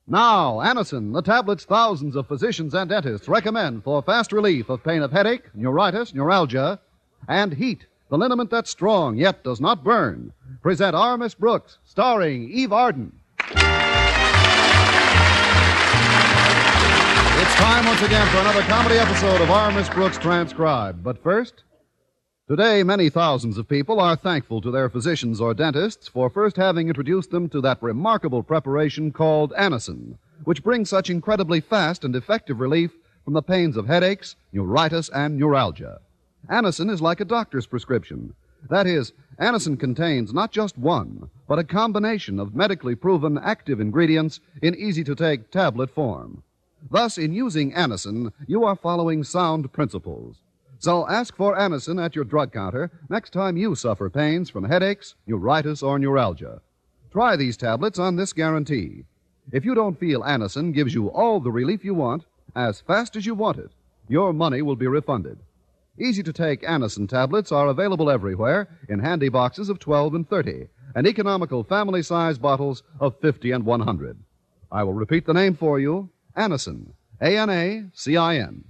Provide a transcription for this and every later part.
Now, Anacin, the tablets thousands of physicians and dentists recommend for fast relief of pain of headache, neuritis, neuralgia, and heat, the liniment that's strong yet does not burn. Present Our Miss Brooks, starring Eve Arden. It's time once again for another comedy episode of Our Miss Brooks Transcribed. But first, today many thousands of people are thankful to their physicians or dentists for first having introduced them to that remarkable preparation called Anacin, which brings such incredibly fast and effective relief from the pains of headaches, neuritis, and neuralgia. Anacin is like a doctor's prescription. That is, Anacin contains not just one, but a combination of medically proven active ingredients in easy-to-take tablet form. Thus, in using Anacin, you are following sound principles. So ask for Anacin at your drug counter next time you suffer pains from headaches, neuritis, or neuralgia. Try these tablets on this guarantee. If you don't feel Anacin gives you all the relief you want, as fast as you want it, your money will be refunded. Easy-to-take Anacin tablets are available everywhere in handy boxes of 12 and 30, and economical family-size bottles of 50 and 100. I will repeat the name for you. Anacin, A-N-A-C-I-N.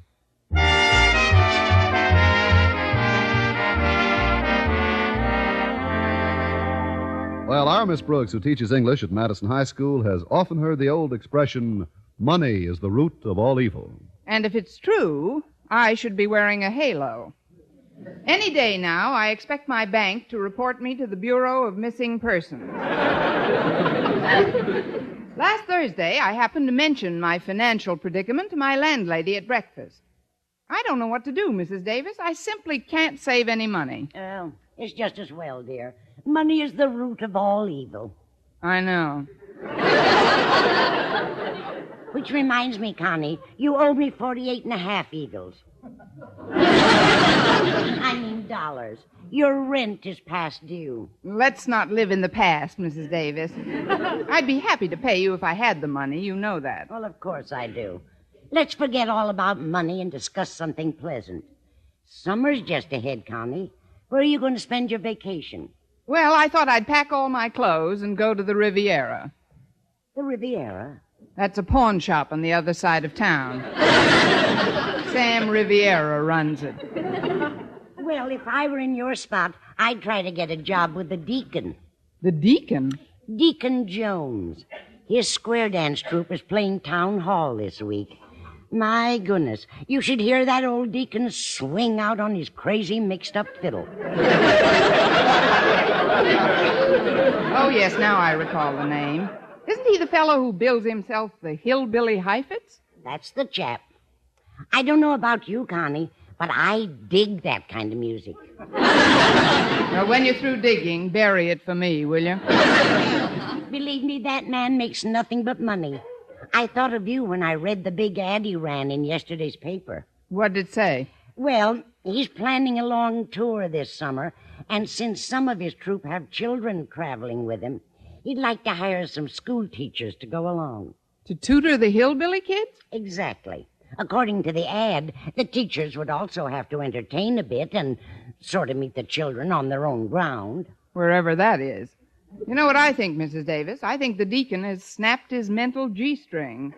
Well, our Miss Brooks, who teaches English at Madison High School, has often heard the old expression, money is the root of all evil. And if it's true, I should be wearing a halo. Any day now, I expect my bank to report me to the Bureau of Missing Persons. Last Thursday, I happened to mention my financial predicament to my landlady at breakfast. I don't know what to do, Mrs. Davis. I simply can't save any money. Oh, it's just as well, dear. Money is the root of all evil. I know. Which reminds me, Connie, you owe me 48 and a half eagles. I mean dollars. Your rent is past due. Let's not live in the past, Mrs. Davis. I'd be happy to pay you if I had the money. You know that. Well, of course I do. Let's forget all about money and discuss something pleasant. Summer's just ahead, Connie. Where are you going to spend your vacation? Well, I thought I'd pack all my clothes and go to the Riviera. The Riviera? That's a pawn shop on the other side of town. Sam Riviera runs it. Well, if I were in your spot, I'd try to get a job with the Deacon. The Deacon? Deacon Jones. His square dance troupe is playing town hall this week. My goodness, you should hear that old Deacon swing out on his crazy mixed-up fiddle. Oh, yes, now I recall the name. Isn't he the fellow who bills himself the Hillbilly Heifetz? That's the chap. I don't know about you, Connie, but I dig that kind of music. Well, when you're through digging, bury it for me, will you? Believe me, that man makes nothing but money. I thought of you when I read the big ad he ran in yesterday's paper. What did it say? Well, he's planning a long tour this summer, and since some of his troupe have children traveling with him, he'd like to hire some school teachers to go along. To tutor the hillbilly kids? Exactly. According to the ad, the teachers would also have to entertain a bit and sort of meet the children on their own ground. Wherever that is. You know what I think, Mrs. Davis? I think the Deacon has snapped his mental G-string.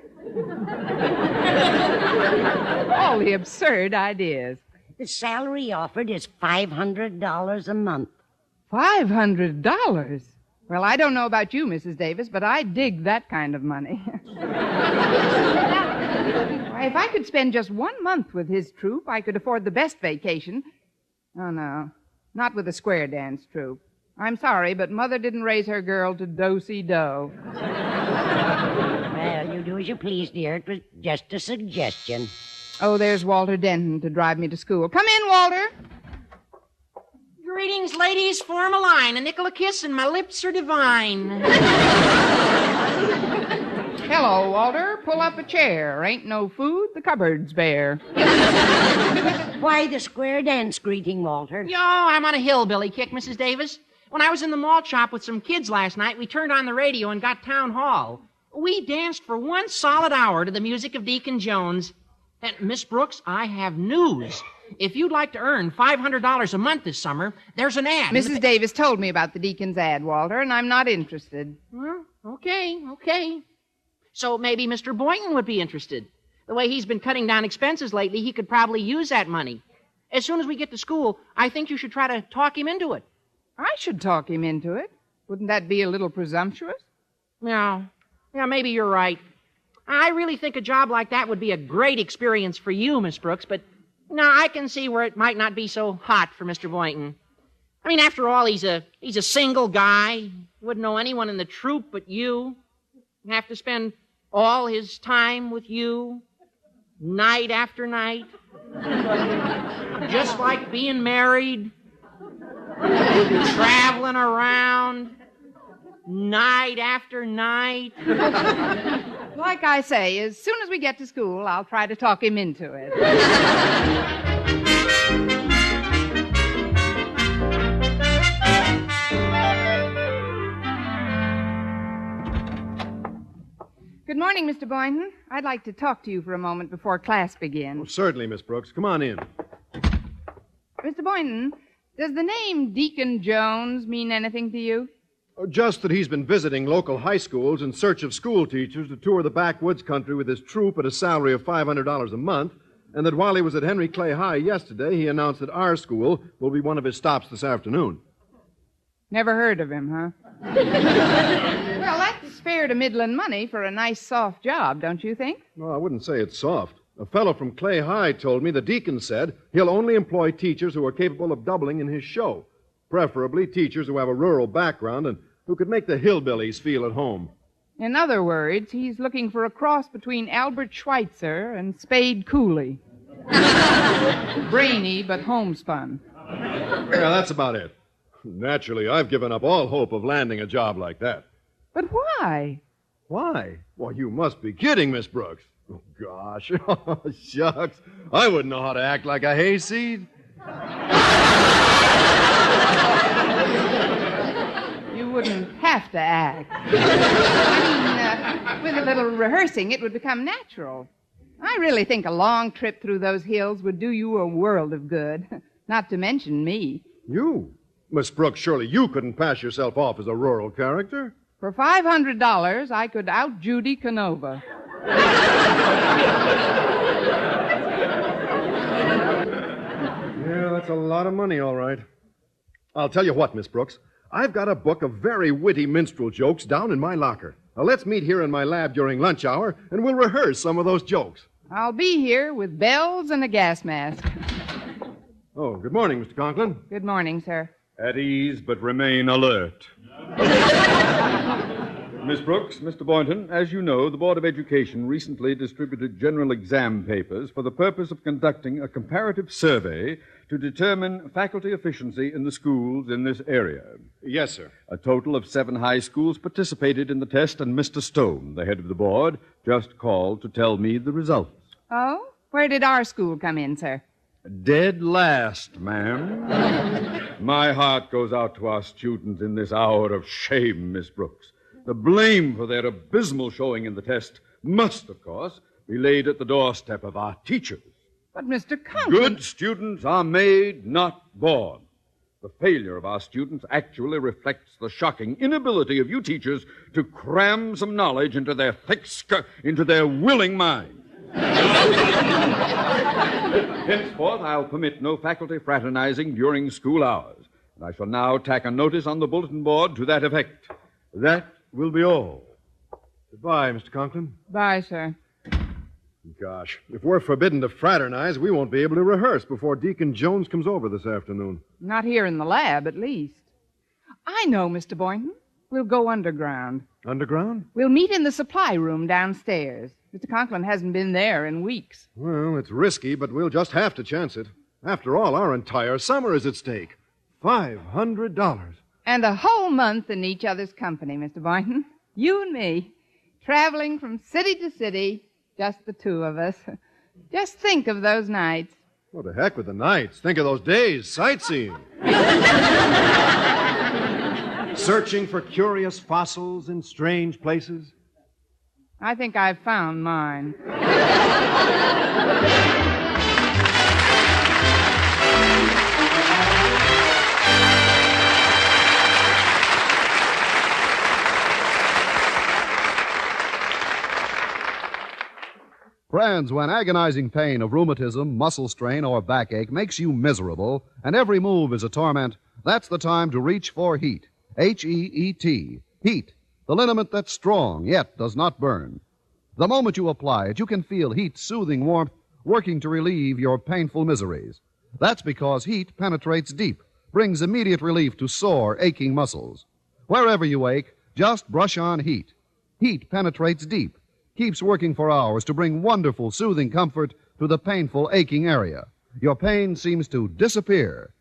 All the absurd ideas. The salary offered is $500 a month. $500? Well, I don't know about you, Mrs. Davis, but I dig that kind of money. Why, if I could spend just 1 month with his troupe, I could afford the best vacation. Oh, no, not with the square dance troupe. I'm sorry, but Mother didn't raise her girl to do-si-do. Well, you do as you please, dear. It was just a suggestion. Oh, there's Walter Denton to drive me to school. Come in, Walter. Greetings, ladies. Form a line. A nickel a kiss and my lips are divine. Hello, Walter. Pull up a chair. Ain't no food. The cupboard's bare. Why the square dance greeting, Walter? Yo, I'm on a hillbilly kick, Mrs. Davis. When I was in the malt shop with some kids last night, we turned on the radio and got town hall. We danced for 1 solid hour to the music of Deacon Jones. And, Miss Brooks, I have news. If you'd like to earn $500 a month this summer, there's an ad. Mrs. Davis told me about the Deacon's ad, Walter, and I'm not interested. Well, okay. So maybe Mr. Boynton would be interested. The way he's been cutting down expenses lately, he could probably use that money. As soon as we get to school, I think you should try to talk him into it. I should talk him into it. Wouldn't that be a little presumptuous? Yeah, maybe you're right. I really think a job like that would be a great experience for you, Miss Brooks, but no, I can see where it might not be so hot for Mr. Boynton. I mean, after all, he's a single guy. Wouldn't know anyone in the troop but you. Have to spend all his time with you, night after night. Just like being married, traveling around, night after night. Like I say, as soon as we get to school, I'll try to talk him into it. Good morning, Mr. Boynton. I'd like to talk to you for a moment before class begins. Oh, certainly, Miss Brooks. Come on in. Mr. Boynton, does the name Deacon Jones mean anything to you? Just that he's been visiting local high schools in search of school teachers to tour the backwoods country with his troop at a salary of $500 a month, and that while he was at Henry Clay High yesterday, he announced that our school will be one of his stops this afternoon. Never heard of him, huh? Well, that's fair to middling money for a nice, soft job, don't you think? No, I wouldn't say it's soft. A fellow from Clay High told me the deacon said he'll only employ teachers who are capable of doubling in his show, preferably teachers who have a rural background and who could make the hillbillies feel at home. In other words, he's looking for a cross between Albert Schweitzer and Spade Cooley. Brainy, but homespun. Yeah, that's about it. Naturally, I've given up all hope of landing a job like that. But why? Why? Well, you must be kidding, Miss Brooks. Oh, gosh. Oh, shucks. I wouldn't know how to act like a hayseed. You wouldn't have to act. I mean, with a little rehearsing, it would become natural. I really think a long trip through those hills would do you a world of good. Not to mention me. You? Miss Brooks, surely you couldn't pass yourself off as a rural character. For $500, I could out Judy Canova. Yeah, that's a lot of money, all right. I'll tell you what, Miss Brooks. I've got a book of very witty minstrel jokes down in my locker. Now, let's meet here in my lab during lunch hour, and we'll rehearse some of those jokes. I'll be here with bells and a gas mask. Oh, good morning, Mr. Conklin. Good morning, sir. At ease, but remain alert. Miss Brooks, Mr. Boynton, as you know, the Board of Education recently distributed general exam papers for the purpose of conducting a comparative survey to determine faculty efficiency in the schools in this area. Yes, sir. A total of 7 high schools participated in the test, and Mr. Stone, the head of the board, just called to tell me the results. Oh? Where did our school come in, sir? Dead last, ma'am. My heart goes out to our students in this hour of shame, Miss Brooks. The blame for their abysmal showing in the test must, of course, be laid at the doorstep of our teachers. But, Mr. Conklin... Good students are made, not born. The failure of our students actually reflects the shocking inability of you teachers to cram some knowledge into their into their willing minds. Henceforth, I'll permit no faculty fraternizing during school hours. And I shall now tack a notice on the bulletin board to that effect. That will be all. Goodbye, Mr. Conklin. Bye, sir. Gosh, if we're forbidden to fraternize, we won't be able to rehearse before Deacon Jones comes over this afternoon. Not here in the lab, at least. I know, Mr. Boynton. We'll go underground. Underground? We'll meet in the supply room downstairs. Mr. Conklin hasn't been there in weeks. Well, it's risky, but we'll just have to chance it. After all, our entire summer is at stake. $500. And a whole month in each other's company, Mr. Boynton. You and me, traveling from city to city, just the two of us. Just think of those nights. What the heck with the nights? Think of those days, sightseeing. Searching for curious fossils in strange places. I think I've found mine. Friends, when agonizing pain of rheumatism, muscle strain, or backache makes you miserable, and every move is a torment, that's the time to reach for Heat. H-E-E-T. Heat, the liniment that's strong, yet does not burn. The moment you apply it, you can feel Heat's soothing warmth working to relieve your painful miseries. That's because Heat penetrates deep, brings immediate relief to sore, aching muscles. Wherever you ache, just brush on Heat. Heat penetrates deep, keeps working for hours to bring wonderful, soothing comfort to the painful, aching area. Your pain seems to disappear.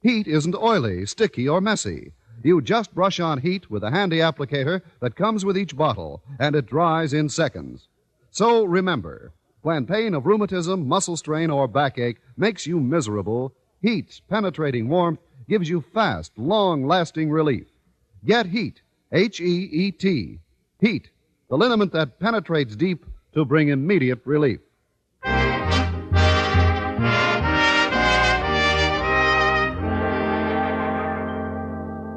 Heat isn't oily, sticky, or messy. You just brush on Heat with a handy applicator that comes with each bottle, and it dries in seconds. So remember, when pain of rheumatism, muscle strain, or backache makes you miserable, Heat's penetrating warmth gives you fast, long-lasting relief. Get Heat, H-E-E-T. Heat, the liniment that penetrates deep to bring immediate relief.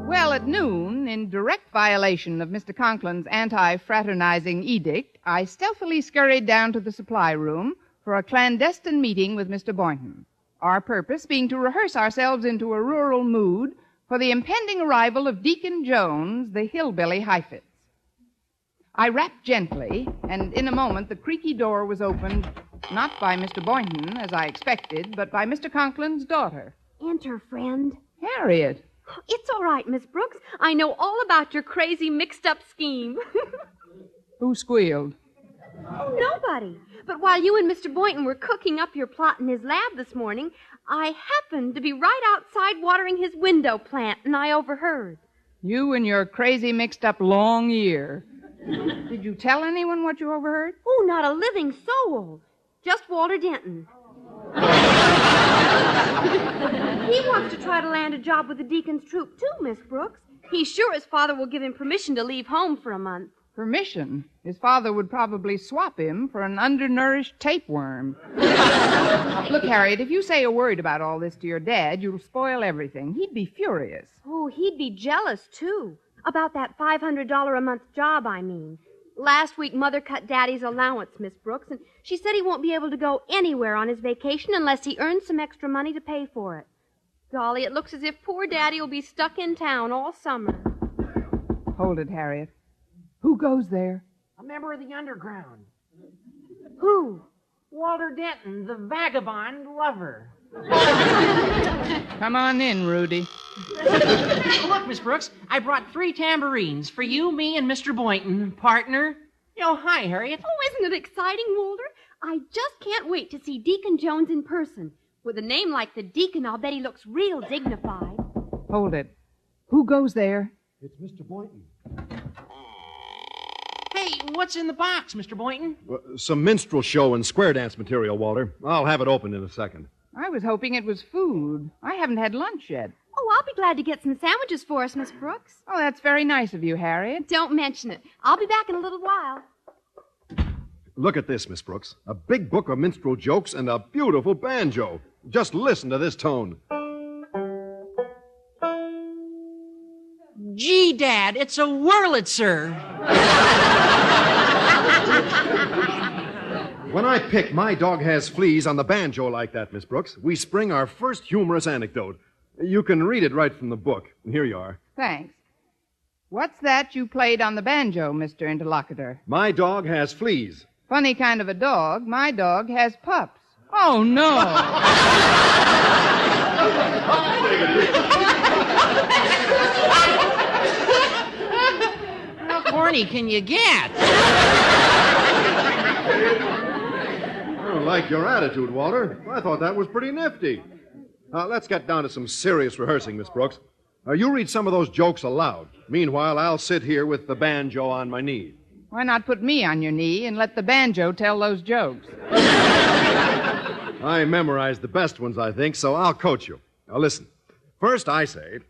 Well, at noon, in direct violation of Mr. Conklin's anti-fraternizing edict, I stealthily scurried down to the supply room for a clandestine meeting with Mr. Boynton, our purpose being to rehearse ourselves into a rural mood for the impending arrival of Deacon Jones, the hillbilly Heifetz. I rapped gently, and in a moment the creaky door was opened, not by Mr. Boynton, as I expected, but by Mr. Conklin's daughter. Enter, friend. Harriet. It's all right, Miss Brooks. I know all about your crazy mixed-up scheme. Who squealed? Oh, nobody. But while you and Mr. Boynton were cooking up your plot in his lab this morning, I happened to be right outside watering his window plant, and I overheard. You and your crazy mixed-up long ear. Did you tell anyone what you overheard? Oh, not a living soul. Just Walter Denton. He wants to try to land a job with the Deacon's troop, too, Miss Brooks. He's sure his father will give him permission to leave home for a month. Permission? His father would probably swap him for an undernourished tapeworm. Look, Harriet, if you say a word about all this to your dad, you'll spoil everything. He'd be furious. Oh, he'd be jealous, too. About that $500 a month job, I mean. Last week, Mother cut Daddy's allowance, Miss Brooks, and she said he won't be able to go anywhere on his vacation unless he earns some extra money to pay for it. Golly, it looks as if poor Daddy will be stuck in town all summer. Hold it, Harriet. Who goes there? A member of the underground. Who? Walter Denton, the vagabond lover. Come on in, Rudy. Look, Miss Brooks, I brought 3 tambourines for you, me, and Mr. Boynton, partner. Oh, hi, Harriet. Oh, isn't it exciting, Walter? I just can't wait to see Deacon Jones in person. With a name like the Deacon, I'll bet he looks real dignified. Hold it. Who goes there? It's Mr. Boynton. Hey, what's in the box, Mr. Boynton? Some minstrel show and square dance material, Walter. I'll have it opened in a second. I was hoping it was food. I haven't had lunch yet. Oh, I'll be glad to get some sandwiches for us, Miss Brooks. Oh, that's very nice of you, Harriet. Don't mention it. I'll be back in a little while. Look at this, Miss Brooks. A big book of minstrel jokes and a beautiful banjo. Just listen to this tone. Gee, Dad, it's a Wurlitzer. When I pick My Dog Has Fleas on the banjo like that, Miss Brooks, we spring our first humorous anecdote. You can read it right from the book. Here you are. Thanks. What's that you played on the banjo, Mr. Interlocutor? My dog has fleas. Funny kind of a dog. My dog has pups. Oh, no. How corny can you get? I don't like your attitude, Walter. I thought that was pretty nifty. Let's get down to some serious rehearsing, Miss Brooks. You read some of those jokes aloud. Meanwhile, I'll sit here with the banjo on my knee. Why not put me on your knee and let the banjo tell those jokes? I memorized the best ones, I think, so I'll coach you. Now, listen. First I say...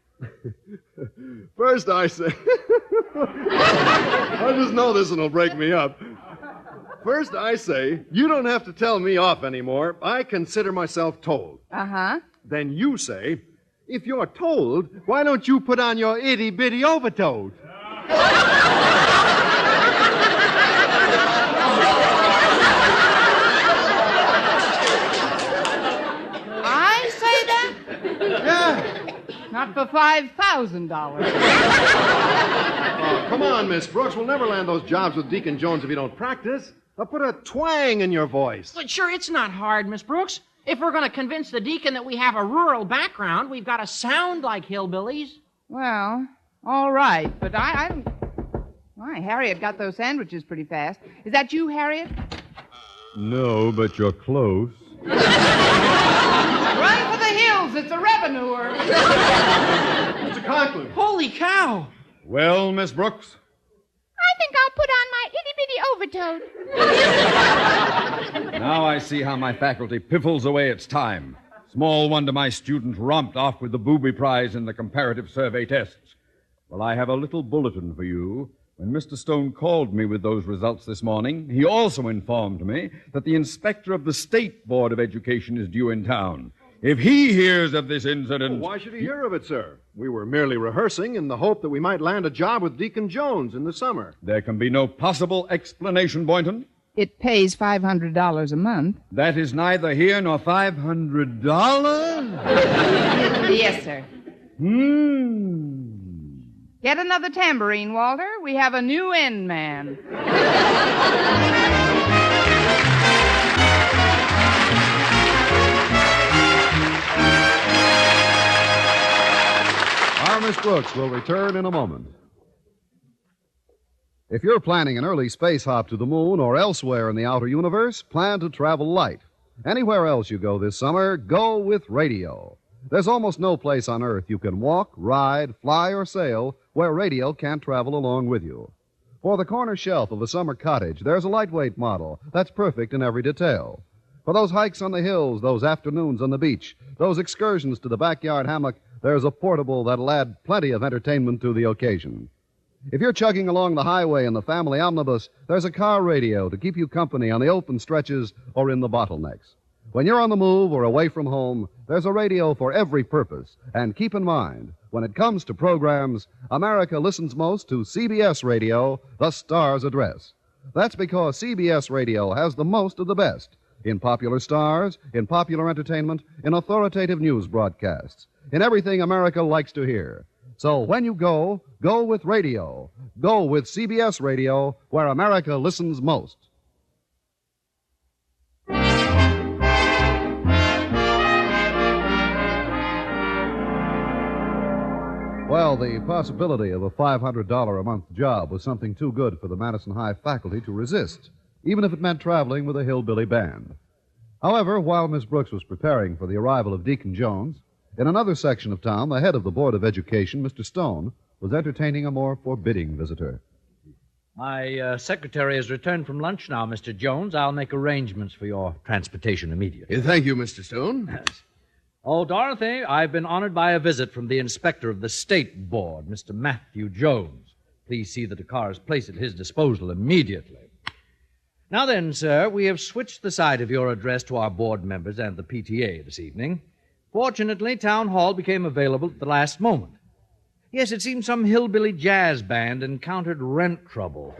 I just know this one will break me up. First I say, you don't have to tell me off anymore. I consider myself told. Uh-huh. Then you say, if you're told, why don't you put on your itty-bitty overcoat? for $5,000. Oh, come on, Miss Brooks. We'll never land those jobs with Deacon Jones if you don't practice. Now put a twang in your voice. But sure, it's not hard, Miss Brooks. If we're going to convince the deacon that we have a rural background, we've got to sound like hillbillies. Well, all right, but I don't... Why, Harriet got those sandwiches pretty fast. Is that you, Harriet? No, but you're close. Run for the hills. It's a revenuer. Mr. Conklin. Holy cow. Well, Miss Brooks? I think I'll put on my itty-bitty overcoat. Now I see how my faculty piffles away its time. Small wonder my students romped off with the booby prize in the comparative survey tests. Well, I have a little bulletin for you. When Mr. Stone called me with those results this morning, he also informed me that the inspector of the State Board of Education is due in town. If he hears of this incident... Well, why should he hear of it, sir? We were merely rehearsing in the hope that we might land a job with Deacon Jones in the summer. There can be no possible explanation, Boynton. It pays $500 a month. That is neither here nor $500? Yes, sir. Get another tambourine, Walter. We have a new end man. Our Miss Brooks will return in a moment. If you're planning an early space hop to the moon or elsewhere in the outer universe, plan to travel light. Anywhere else you go this summer, go with radio. There's almost no place on Earth you can walk, ride, fly, or sail where radio can't travel along with you. For the corner shelf of a summer cottage, there's a lightweight model that's perfect in every detail. For those hikes on the hills, those afternoons on the beach, those excursions to the backyard hammock, there's a portable that'll add plenty of entertainment to the occasion. If you're chugging along the highway in the family omnibus, there's a car radio to keep you company on the open stretches or in the bottlenecks. When you're on the move or away from home, there's a radio for every purpose. And keep in mind, when it comes to programs, America listens most to CBS Radio, the Star's Address. That's because CBS Radio has the most of the best in popular stars, in popular entertainment, in authoritative news broadcasts, in everything America likes to hear. So when you go, go with radio. Go with CBS Radio, where America listens most. Well, the possibility of a $500 a month job was something too good for the Madison High faculty to resist, even if it meant traveling with a hillbilly band. However, while Miss Brooks was preparing for the arrival of Deacon Jones, in another section of town, the head of the Board of Education, Mr. Stone, was entertaining a more forbidding visitor. My secretary has returned from lunch now, Mr. Jones. I'll make arrangements for your transportation immediately. Thank you, Mr. Stone. Yes. Oh, Dorothy, I've been honored by a visit from the inspector of the State Board, Mr. Matthew Jones. Please see that a car is placed at his disposal immediately. Now then, sir, we have switched the site of your address to our board members and the PTA this evening. Fortunately, Town Hall became available at the last moment. Yes, it seems some hillbilly jazz band encountered rent trouble.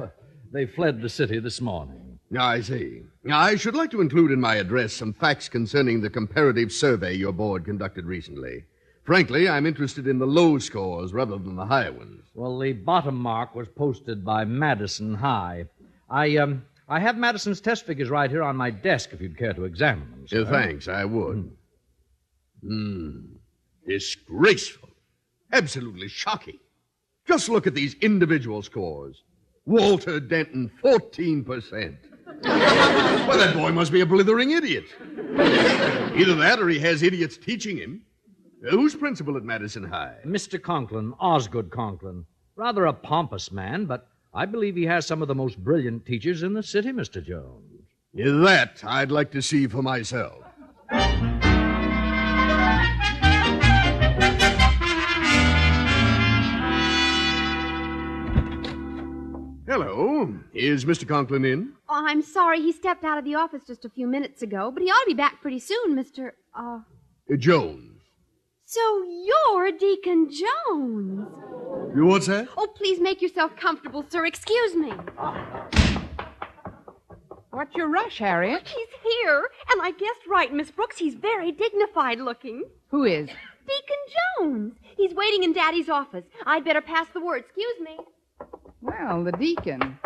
They fled the city this morning. I see. I should like to include in my address some facts concerning the comparative survey your board conducted recently. Frankly, I'm interested in the low scores rather than the high ones. Well, the bottom mark was posted by Madison High. I have Madison's test figures right here on my desk if you'd care to examine them, sir. Thanks, I would. Disgraceful. Absolutely shocking. Just look at these individual scores. Walter Denton, 14%. Well, that boy must be a blithering idiot. Either that or he has idiots teaching him. Who's principal at Madison High? Mr. Conklin, Osgood Conklin. Rather a pompous man, but I believe he has some of the most brilliant teachers in the city, Mr. Jones. That I'd like to see for myself. Hello. Is Mr. Conklin in? Oh, I'm sorry. He stepped out of the office just a few minutes ago, but he ought to be back pretty soon, Mr. Jones. So you're Deacon Jones. What's that? Oh, please make yourself comfortable, sir. Excuse me. What's your rush, Harriet? He's here, and I guessed right, Miss Brooks. He's very dignified looking. Who is? Deacon Jones. He's waiting in Daddy's office. I'd better pass the word. Excuse me. Well, the deacon.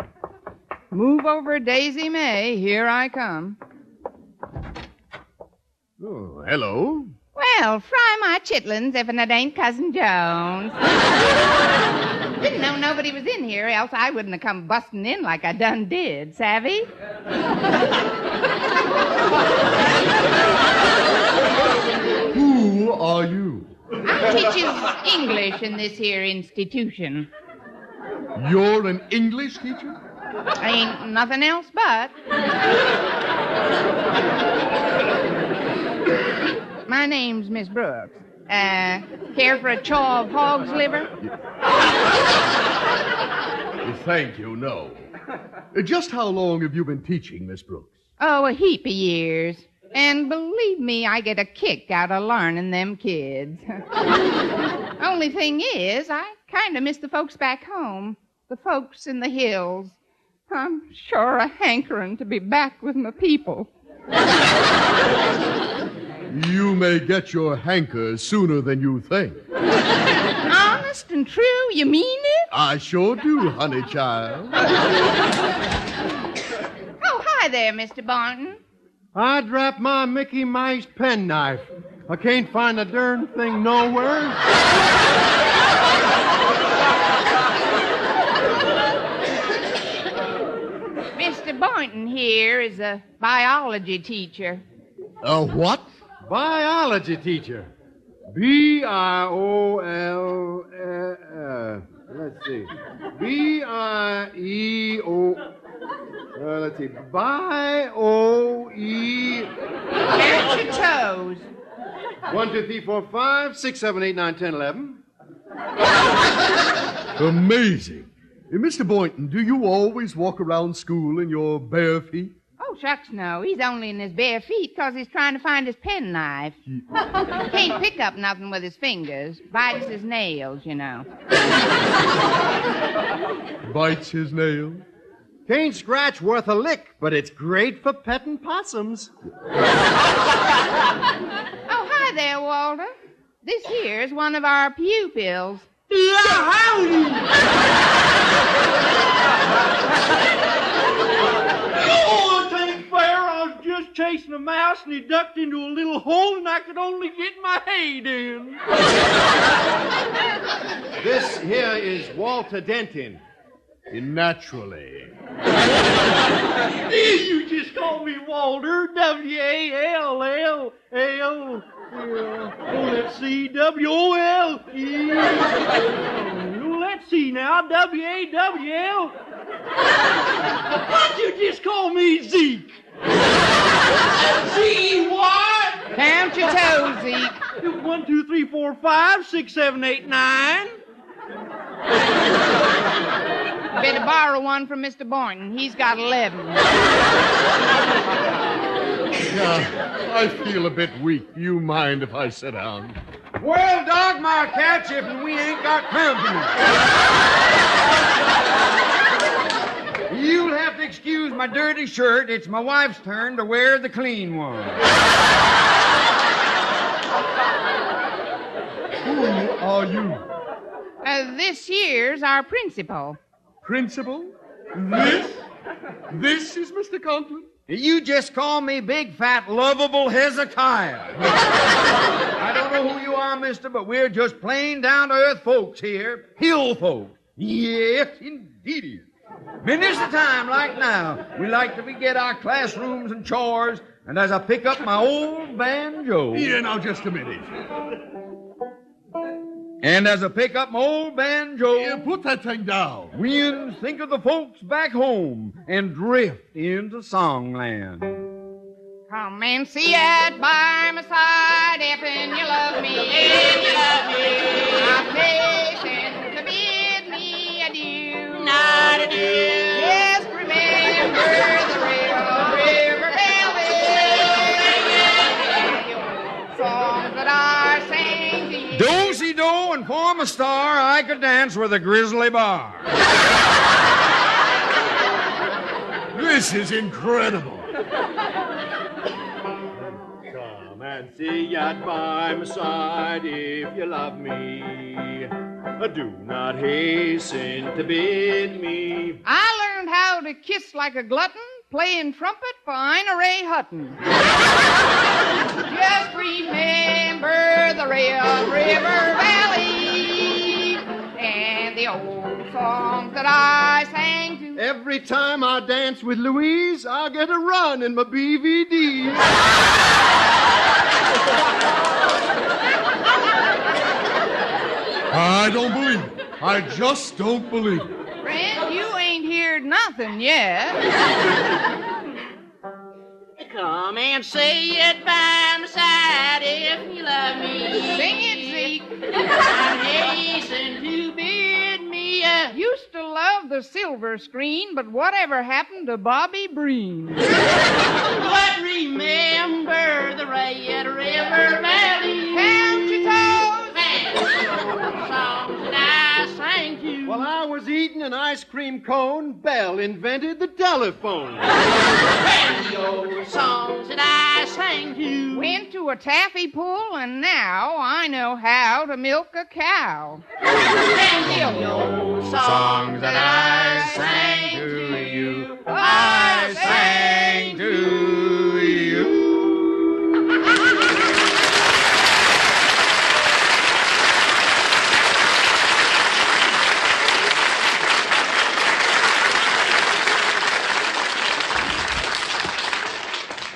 Move over, Daisy May. Here I come. Oh, hello. Well, fry my chitlins if it ain't Cousin Jones. Didn't know nobody was in here, else I wouldn't have come busting in like I done did, savvy? Who are you? I teaches English in this here institution. You're an English teacher? Ain't nothing else but. My name's Miss Brooks. Care for a chaw of hog's liver? Thank you, no. Just how long have you been teaching, Miss Brooks? Oh, a heap of years. And believe me, I get a kick out of learning them kids. Only thing is, I kind of miss the folks back home. The folks in the hills. I'm sure a hankering to be back with my people. You may get your hanker sooner than you think. Honest and true, you mean it? I sure do, honey child. Oh, hi there, Mr. Barton. I dropped my Mickey Mouse penknife. I can't find the darn thing nowhere. Mr. Boynton here is a biology teacher. A what? Biology teacher. B-I-O-L... let's see. B-I-E-O... let's see. B-I-O-E... Count your toes. 1, 2, 3, 4, 5, 6, 7, 8, 9, 10, 11. Amazing. Mr. Boynton, do you always walk around school in your bare feet? Oh, shucks, no. He's only in his bare feet because he's trying to find his penknife. Can't pick up nothing with his fingers. Bites his nails, you know. Bites his nail? Can't scratch worth a lick, but it's great for petting possums. Oh, hi there, Walter. This here's one of our pupils. Oh, it ain't fair. I was just chasing a mouse and he ducked into a little hole and I could only get my head in. This here is Walter Denton. Naturally. You just call me Walter. W-A-L-L-L. Oh, let's see. W-O-L-E. Let's see now. W-A-W-L. Why'd you just call me Zeke? Z-E-Y? Count your toes, Zeke. 1, 2, 3, 4, 5, 6, 7, 8, 9. Better borrow one from Mr. Boynton. He's got 11. Yeah, I feel a bit weak. You mind if I sit down? Well, dog my catch if we ain't got company. You'll have to excuse my dirty shirt. It's my wife's turn to wear the clean one. Who are you? This here's our principal. Principal? This is Mr. Conklin? You just call me big, fat, lovable Hezekiah. I don't know who you are, mister, but we're just plain down-to-earth folks here. Hill folk. Yes, indeed. Many's the time, like now, we like to forget our classrooms and chores, and as I pick up my old banjo... Yeah, now, just a minute. And as I pick up my old banjo... Yeah, put that thing down. We think of the folks back home and drift into songland. Come and see it by my side if and you love me. If you love me. I'm patient to bid me adieu. Not adieu. Just remember the river valley. Songs that I sang to you. Do-si-do and form a star, I could dance with a grizzly bar. This is incredible. fancy yacht by my side if you love me. Do not hasten to bid me. I learned how to kiss like a glutton, playing trumpet for Ina Ray Hutton. Just remember the Red River Valley and the old songs that I sang to. Every time I dance with Louise, I get a run in my BVD. I don't believe it. I just don't believe it. Friend, you ain't heard nothing yet. Come and say it by my side if you love me. Sing it, Zeke. And hasten to bid me. Used to love the silver screen, but whatever happened to Bobby Breen? But remember the Red River Valley. Count your toes. Songs that I sang to. While I was eating an ice cream cone, Bell invented the telephone. Radio songs that I sang to. Went to a taffy pull, and now I know how to milk a cow. Radio songs that I sang to you. I sang to you.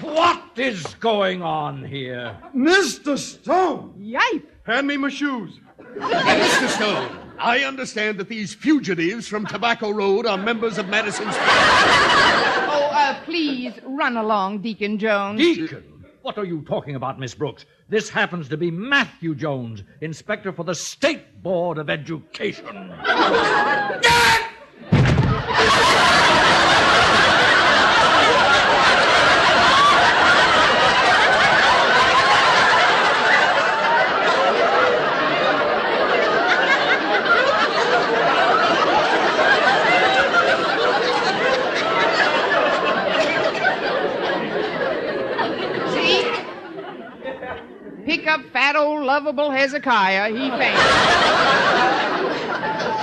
What is going on here? Mr. Stone! Yipe! Hand me my shoes. Mr. Stone, I understand that these fugitives from Tobacco Road are members of Madison's... Oh, please, run along, Deacon Jones. Deacon? What are you talking about, Miss Brooks? This happens to be Matthew Jones, inspector for the State Board of Education. Pick up fat old lovable Hezekiah. He fainted.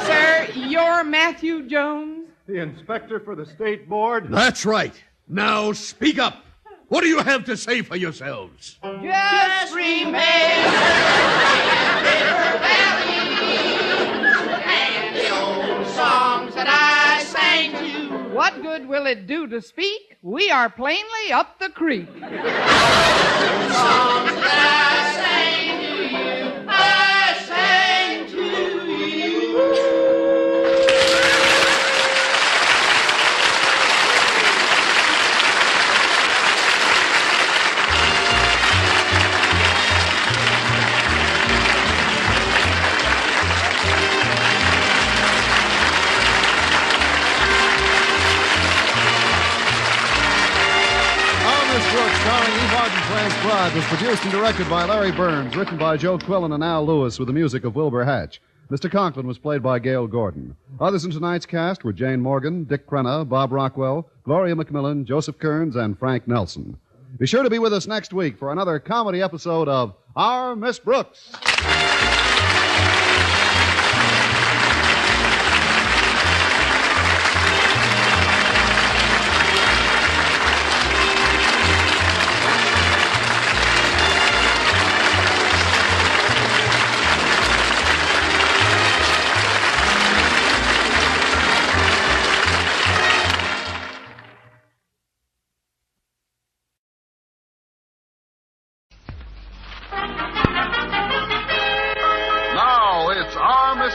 Sir, you're Matthew Jones? The inspector for the state board. That's right. Now speak up. What do you have to say for yourselves? Just remember River Valley and the old songs that I sang to. what good will it do to speak? We are plainly up the creek. Songs that I sang to you, I sang to you. Brooks, starring Eve Arden, transcribed, was produced and directed by Larry Burns, written by Joe Quillen and Al Lewis, with the music of Wilbur Hatch. Mr. Conklin was played by Gail Gordon. Others in tonight's cast were Jane Morgan, Dick Crenna, Bob Rockwell, Gloria McMillan, Joseph Kearns, and Frank Nelson. Be sure to be with us next week for another comedy episode of Our Miss Brooks.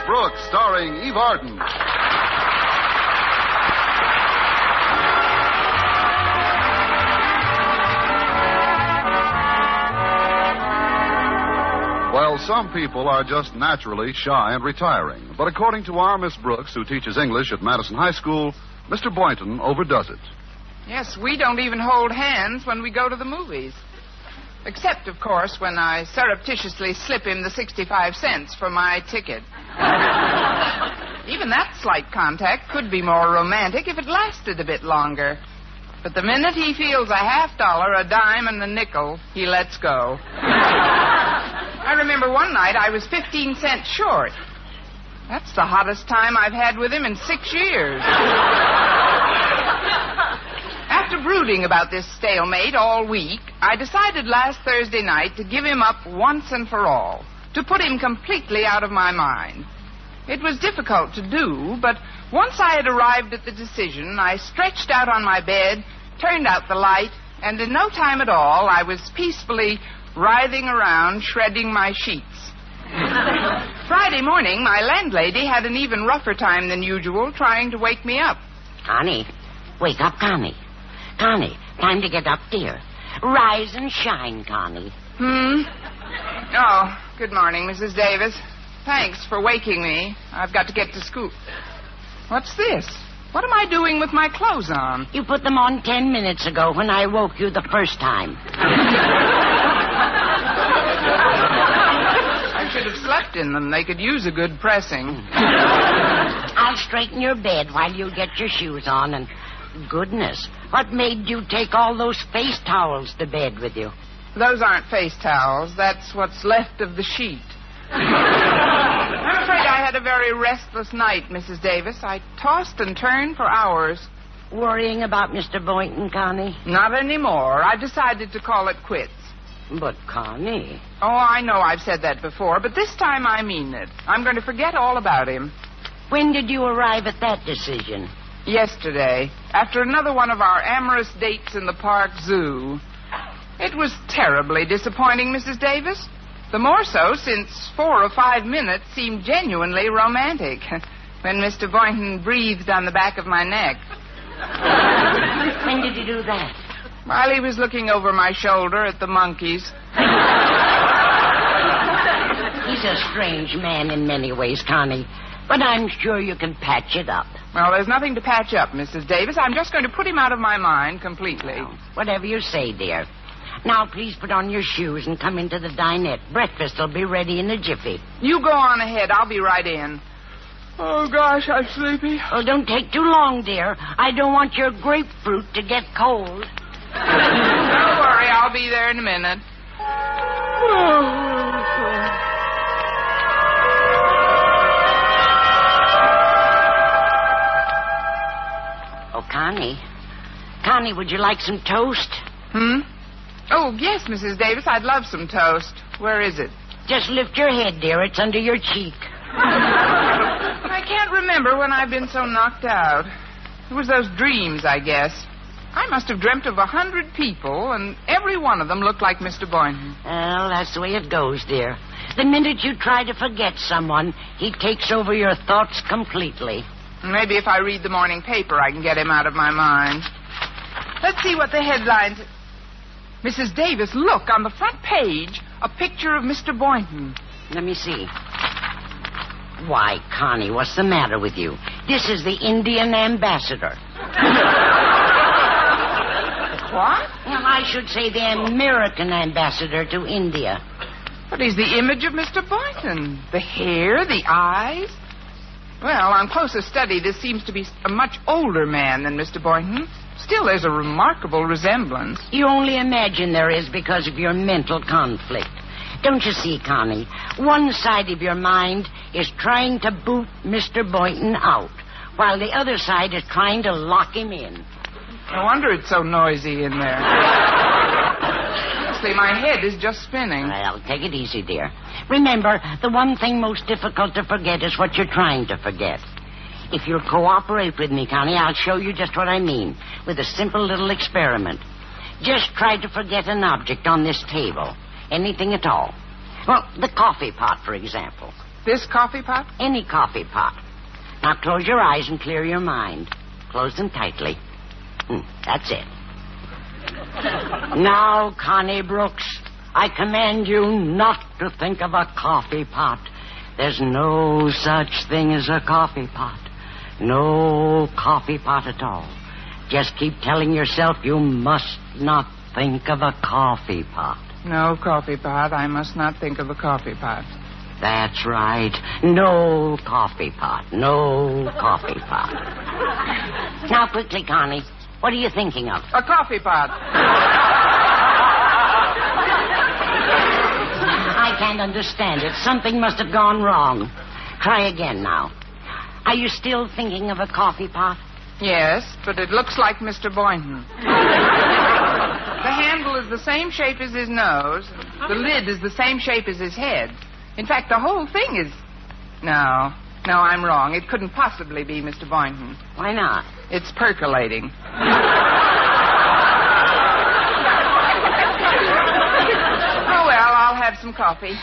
Brooks, starring Eve Arden. Well, some people are just naturally shy and retiring. But according to our Miss Brooks, who teaches English at Madison High School, Mr. Boynton overdoes it. Yes, we don't even hold hands when we go to the movies. Except, of course, when I surreptitiously slip him the 65 cents for my ticket. Even that slight contact could be more romantic if it lasted a bit longer. But the minute he feels a $50, a dime, and a nickel, he lets go. I remember one night I was 15 cents short. That's the hottest time I've had with him in 6 years. After brooding about this stalemate all week, I decided last Thursday night to give him up once and for all, to put him completely out of my mind. It was difficult to do, but once I had arrived at the decision, I stretched out on my bed, turned out the light, and in no time at all, I was peacefully writhing around, shredding my sheets. Friday morning, my landlady had an even rougher time than usual trying to wake me up. Connie, wake up, Connie. Connie, time to get up, dear. Rise and shine, Connie. Oh, good morning, Mrs. Davis. Thanks for waking me. I've got to get to school. What's this? What am I doing with my clothes on? You put them on 10 minutes ago when I woke you the first time. I should have slept in them. They could use a good pressing. I'll straighten your bed while you get your shoes on. And goodness, what made you take all those face towels to bed with you? Those aren't face towels. That's what's left of the sheet. I'm afraid I had a very restless night, Mrs. Davis. I tossed and turned for hours. Worrying about Mr. Boynton, Connie? Not anymore. I decided to call it quits. But, Connie... Oh, I know I've said that before, but this time I mean it. I'm going to forget all about him. When did you arrive at that decision? Yesterday, after another one of our amorous dates in the park zoo. It was terribly disappointing, Mrs. Davis. The more so since 4 or 5 minutes seemed genuinely romantic when Mr. Boynton breathed on the back of my neck. When did you do that? While he was looking over my shoulder at the monkeys. He's a strange man in many ways, Connie, but I'm sure you can patch it up. Well, there's nothing to patch up, Mrs. Davis. I'm just going to put him out of my mind completely. Oh, whatever you say, dear. Now, please put on your shoes and come into the dinette. Breakfast will be ready in a jiffy. You go on ahead. I'll be right in. Oh, gosh, I'm sleepy. Oh, don't take too long, dear. I don't want your grapefruit to get cold. Don't worry. I'll be there in a minute. Oh, Connie. Connie, would you like some toast? Oh, yes, Mrs. Davis, I'd love some toast. Where is it? Just lift your head, dear. It's under your cheek. I can't remember when I've been so knocked out. It was those dreams, I guess. I must have dreamt of 100 people, and every one of them looked like Mr. Boynton. Well, that's the way it goes, dear. The minute you try to forget someone, he takes over your thoughts completely. Maybe if I read the morning paper, I can get him out of my mind. Let's see what the headlines... Mrs. Davis, look, on the front page, a picture of Mr. Boynton. Let me see. Why, Connie, what's the matter with you? This is the Indian ambassador. What? Well, I should say the American ambassador to India. But he's the image of Mr. Boynton. The hair, the eyes. Well, on closer study, this seems to be a much older man than Mr. Boynton. Still, there's a remarkable resemblance. You only imagine there is because of your mental conflict. Don't you see, Connie? One side of your mind is trying to boot Mr. Boynton out, while the other side is trying to lock him in. No wonder it's so noisy in there. Honestly, my head is just spinning. Well, take it easy, dear. Remember, the one thing most difficult to forget is what you're trying to forget. If you'll cooperate with me, Connie, I'll show you just what I mean with a simple little experiment. Just try to forget an object on this table. Anything at all. Well, the coffee pot, for example. This coffee pot? Any coffee pot. Now close your eyes and clear your mind. Close them tightly. That's it. Now, Connie Brooks, I command you not to think of a coffee pot. There's no such thing as a coffee pot. No coffee pot at all. Just keep telling yourself you must not think of a coffee pot. No coffee pot. I must not think of a coffee pot. That's right. No coffee pot. No coffee pot. Now, quickly, Connie. What are you thinking of? A coffee pot. I can't understand it. Something must have gone wrong. Try again now. Are you still thinking of a coffee pot? Yes, but it looks like Mr. Boynton. The handle is the same shape as his nose. The lid is the same shape as his head. In fact, the whole thing is... No, I'm wrong. It couldn't possibly be Mr. Boynton. Why not? It's percolating. Oh, well, I'll have some coffee.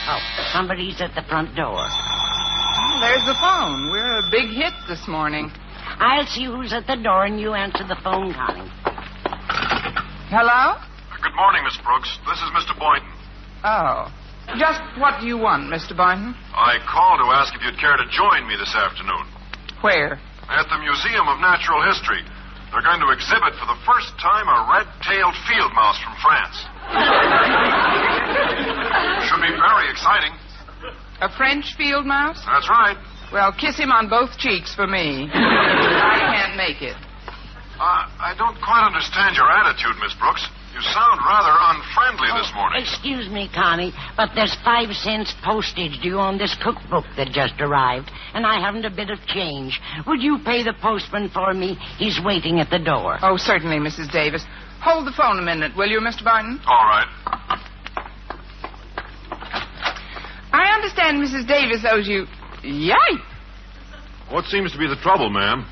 Oh, somebody's at the front door. Oh, there's the phone. We're a big hit this morning. I'll see who's at the door, and you answer the phone, Connie. Hello? Good morning, Miss Brooks. This is Mr. Boynton. Oh. Just what do you want, Mr. Boynton? I called to ask if you'd care to join me this afternoon. Where? At the Museum of Natural History. They're going to exhibit for the first time a red-tailed field mouse from France. Should be very exciting. A French field mouse? That's right. Well, kiss him on both cheeks for me. I can't make it. I don't quite understand your attitude, Miss Brooks. You sound rather unfriendly this morning. Excuse me, Connie, but there's 5 cents postage due on this cookbook that just arrived, and I haven't a bit of change. Would you pay the postman for me? He's waiting at the door. Oh, certainly, Mrs. Davis. Hold the phone a minute, will you, Mr. Boynton? All right. I understand Mrs. Davis owes you... Yipe! What seems to be the trouble, ma'am?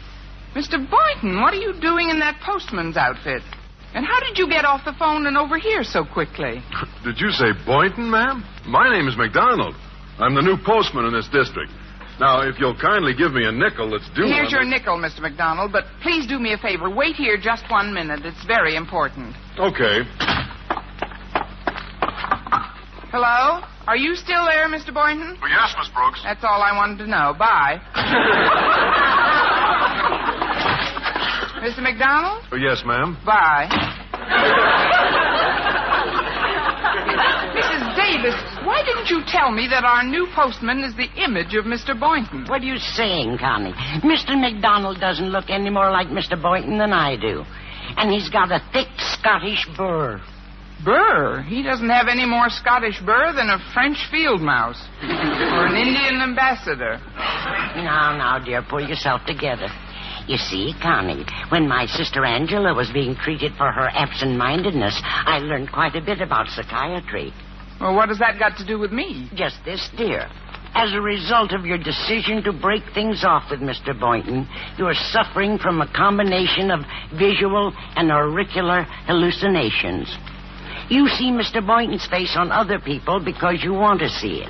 Mr. Boynton, what are you doing in that postman's outfit? And how did you get off the phone and over here so quickly? Did you say Boynton, ma'am? My name is McDonald. I'm the new postman in this district. Now, if you'll kindly give me a nickel that's due... Here's your nickel, Mr. McDonald, but please do me a favor. Wait here just 1 minute. It's very important. Okay. Hello? Are you still there, Mr. Boynton? Well, yes, Miss Brooks. That's all I wanted to know. Bye. Mr. McDonald? Oh, yes, ma'am. Bye. Mrs. Davis, why didn't you tell me that our new postman is the image of Mr. Boynton? What are you saying, Connie? Mr. McDonald doesn't look any more like Mr. Boynton than I do. And he's got a thick Scottish burr. Burr? He doesn't have any more Scottish burr than a French field mouse. Or an Indian ambassador. Now, dear, pull yourself together. You see, Connie, when my sister Angela was being treated for her absent-mindedness, I learned quite a bit about psychiatry. Well, what has that got to do with me? Just this, dear. As a result of your decision to break things off with Mr. Boynton, you are suffering from a combination of visual and auricular hallucinations. You see Mr. Boynton's face on other people because you want to see it.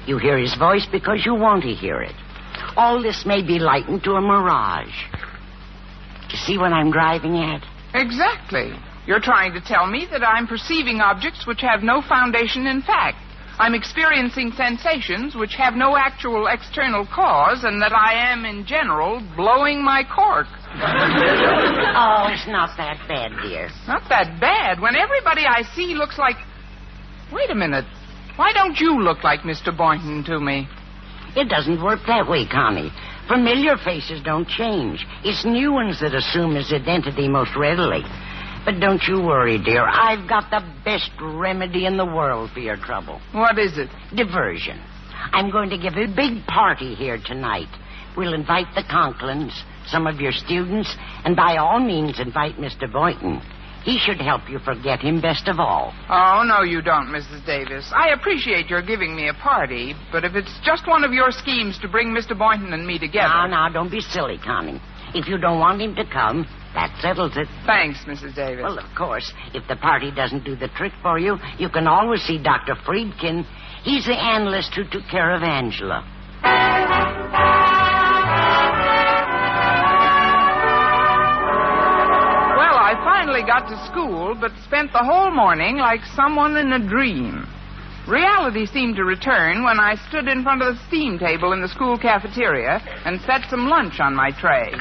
You hear his voice because you want to hear it. All this may be likened to a mirage. You see what I'm driving at? Exactly. You're trying to tell me that I'm perceiving objects which have no foundation in fact. I'm experiencing sensations which have no actual external cause, and that I am, in general, blowing my cork. Oh, it's not that bad, dear. Not that bad. When everybody I see looks like... Wait a minute. Why don't you look like Mr. Boynton to me? It doesn't work that way, Connie. Familiar faces don't change. It's new ones that assume his identity most readily. But don't you worry, dear. I've got the best remedy in the world for your trouble. What is it? Diversion. I'm going to give a big party here tonight. We'll invite the Conklins, some of your students, and by all means invite Mr. Boynton. He should help you forget him best of all. Oh, no, you don't, Mrs. Davis. I appreciate your giving me a party, but if it's just one of your schemes to bring Mr. Boynton and me together... Now, don't be silly, Connie. If you don't want him to come, that settles it. Thanks, Mrs. Davis. Well, of course, if the party doesn't do the trick for you, you can always see Dr. Friedkin. He's the analyst who took care of Angela. I finally got to school, but spent the whole morning like someone in a dream. Reality seemed to return when I stood in front of the steam table in the school cafeteria and set some lunch on my tray.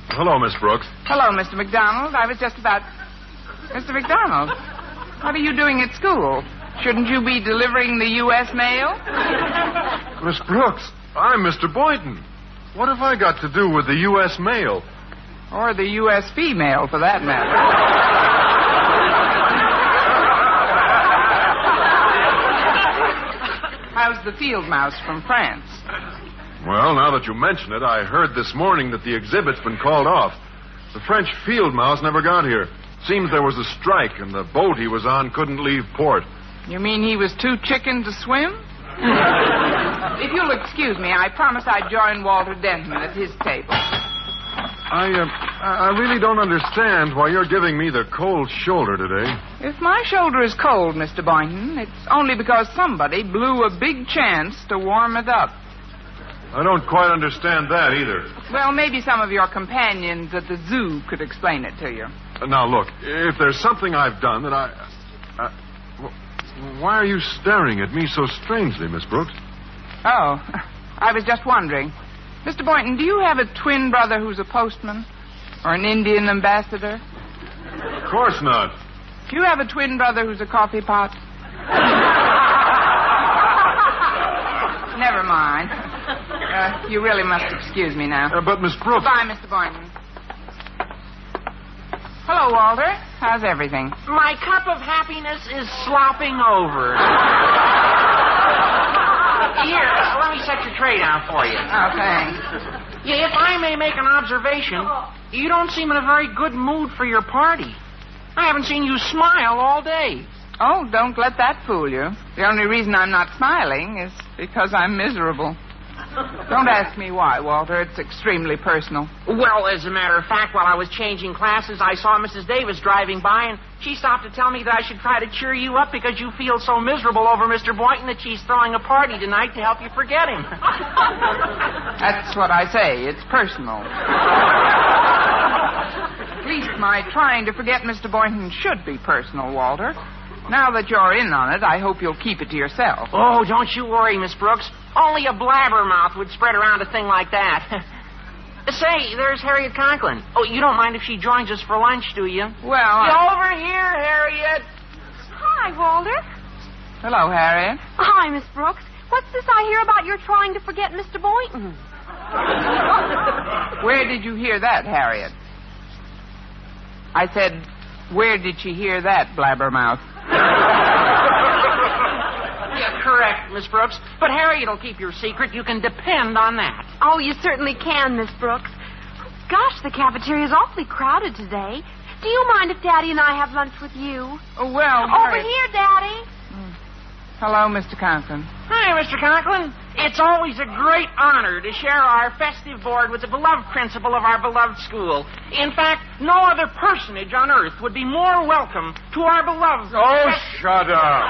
Hello, Miss Brooks. Hello, Mr. McDonald. I was just about... Mr. McDonald, what are you doing at school? Shouldn't you be delivering the U.S. mail? Miss Brooks, I'm Mr. Boynton. What have I got to do with the U.S. mail? Or the U.S. female, for that matter. How's the field mouse from France? Well, now that you mention it, I heard this morning that the exhibit's been called off. The French field mouse never got here. Seems there was a strike, and the boat he was on couldn't leave port. You mean he was too chicken to swim? If you'll excuse me, I promise I'd join Walter Denton at his table. I really don't understand why you're giving me the cold shoulder today. If my shoulder is cold, Mr. Boynton, it's only because somebody blew a big chance to warm it up. I don't quite understand that either. Well, maybe some of your companions at the zoo could explain it to you. Now, look, if there's something I've done that why are you staring at me so strangely, Miss Brooks? Oh, I was just wondering. Mr. Boynton, do you have a twin brother who's a postman? Or an Indian ambassador? Of course not. Do you have a twin brother who's a coffee pot? Never mind. You really must excuse me now. But, Miss Brooks... Goodbye, Mr. Boynton. Hello, Walter. How's everything? My cup of happiness is slopping over. Here, let me set your tray down for you. Oh, thanks. Yeah, if I may make an observation, you don't seem in a very good mood for your party. I haven't seen you smile all day. Oh, don't let that fool you. The only reason I'm not smiling is because I'm miserable. Don't ask me why, Walter. It's extremely personal. Well, as a matter of fact, while I was changing classes, I saw Mrs. Davis driving by, and she stopped to tell me that I should try to cheer you up because you feel so miserable over Mr. Boynton that she's throwing a party tonight to help you forget him. That's what I say. It's personal. At least my trying to forget Mr. Boynton should be personal, Walter. Now that you're in on it, I hope you'll keep it to yourself. Oh, don't you worry, Miss Brooks. Only a blabbermouth would spread around a thing like that. Say, there's Harriet Conklin. Oh, you don't mind if she joins us for lunch, do you? Well, Over here, Harriet. Hi, Walter. Hello, Harriet. Hi, Miss Brooks. What's this I hear about your trying to forget Mr. Boynton? Where did you hear that, Harriet? I said, where did she hear that, blabbermouth? Yeah, correct, Miss Brooks. But Harriet'll keep your secret. You can depend on that. Oh, you certainly can, Miss Brooks. Gosh, the cafeteria's awfully crowded today. Do you mind if Daddy and I have lunch with you? Oh, well, Over Harriet... here, Daddy. Hello, Mr. Conklin. Hi, Mr. Conklin. It's always a great honor to share our festive board with the beloved principal of our beloved school. In fact, no other personage on earth would be more welcome to our beloved... Oh, shut up.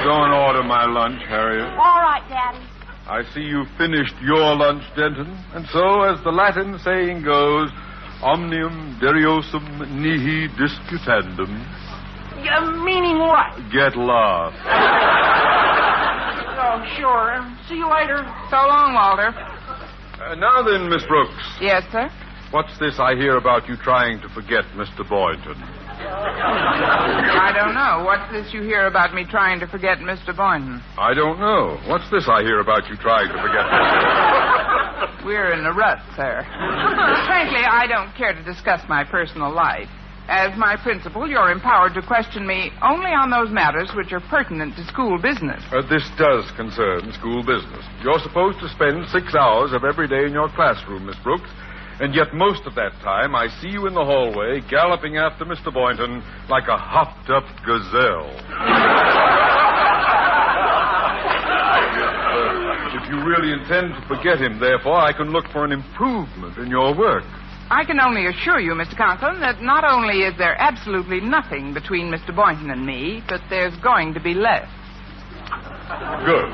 Go and order my lunch, Harriet. All right, Daddy. I see you finished your lunch, Denton. And so, as the Latin saying goes, omnium deriosum nihi disputandum. Meaning what? Get lost. Oh, sure. See you later. So long, Walter. Now then, Miss Brooks. Yes, sir? What's this I hear about you trying to forget Mr. Boynton? I don't know. What's this you hear about me trying to forget Mr. Boynton? I don't know. What's this I hear about you trying to forget Mr. We're in a rut, sir. Frankly, I don't care to discuss my personal life. As my principal, you're empowered to question me only on those matters which are pertinent to school business. This does concern school business. You're supposed to spend 6 hours of every day in your classroom, Miss Brooks, and yet most of that time I see you in the hallway galloping after Mr. Boynton like a hopped-up gazelle. If you really intend to forget him, therefore, I can look for an improvement in your work. I can only assure you, Mr. Conklin, that not only is there absolutely nothing between Mr. Boynton and me, but there's going to be less. Good.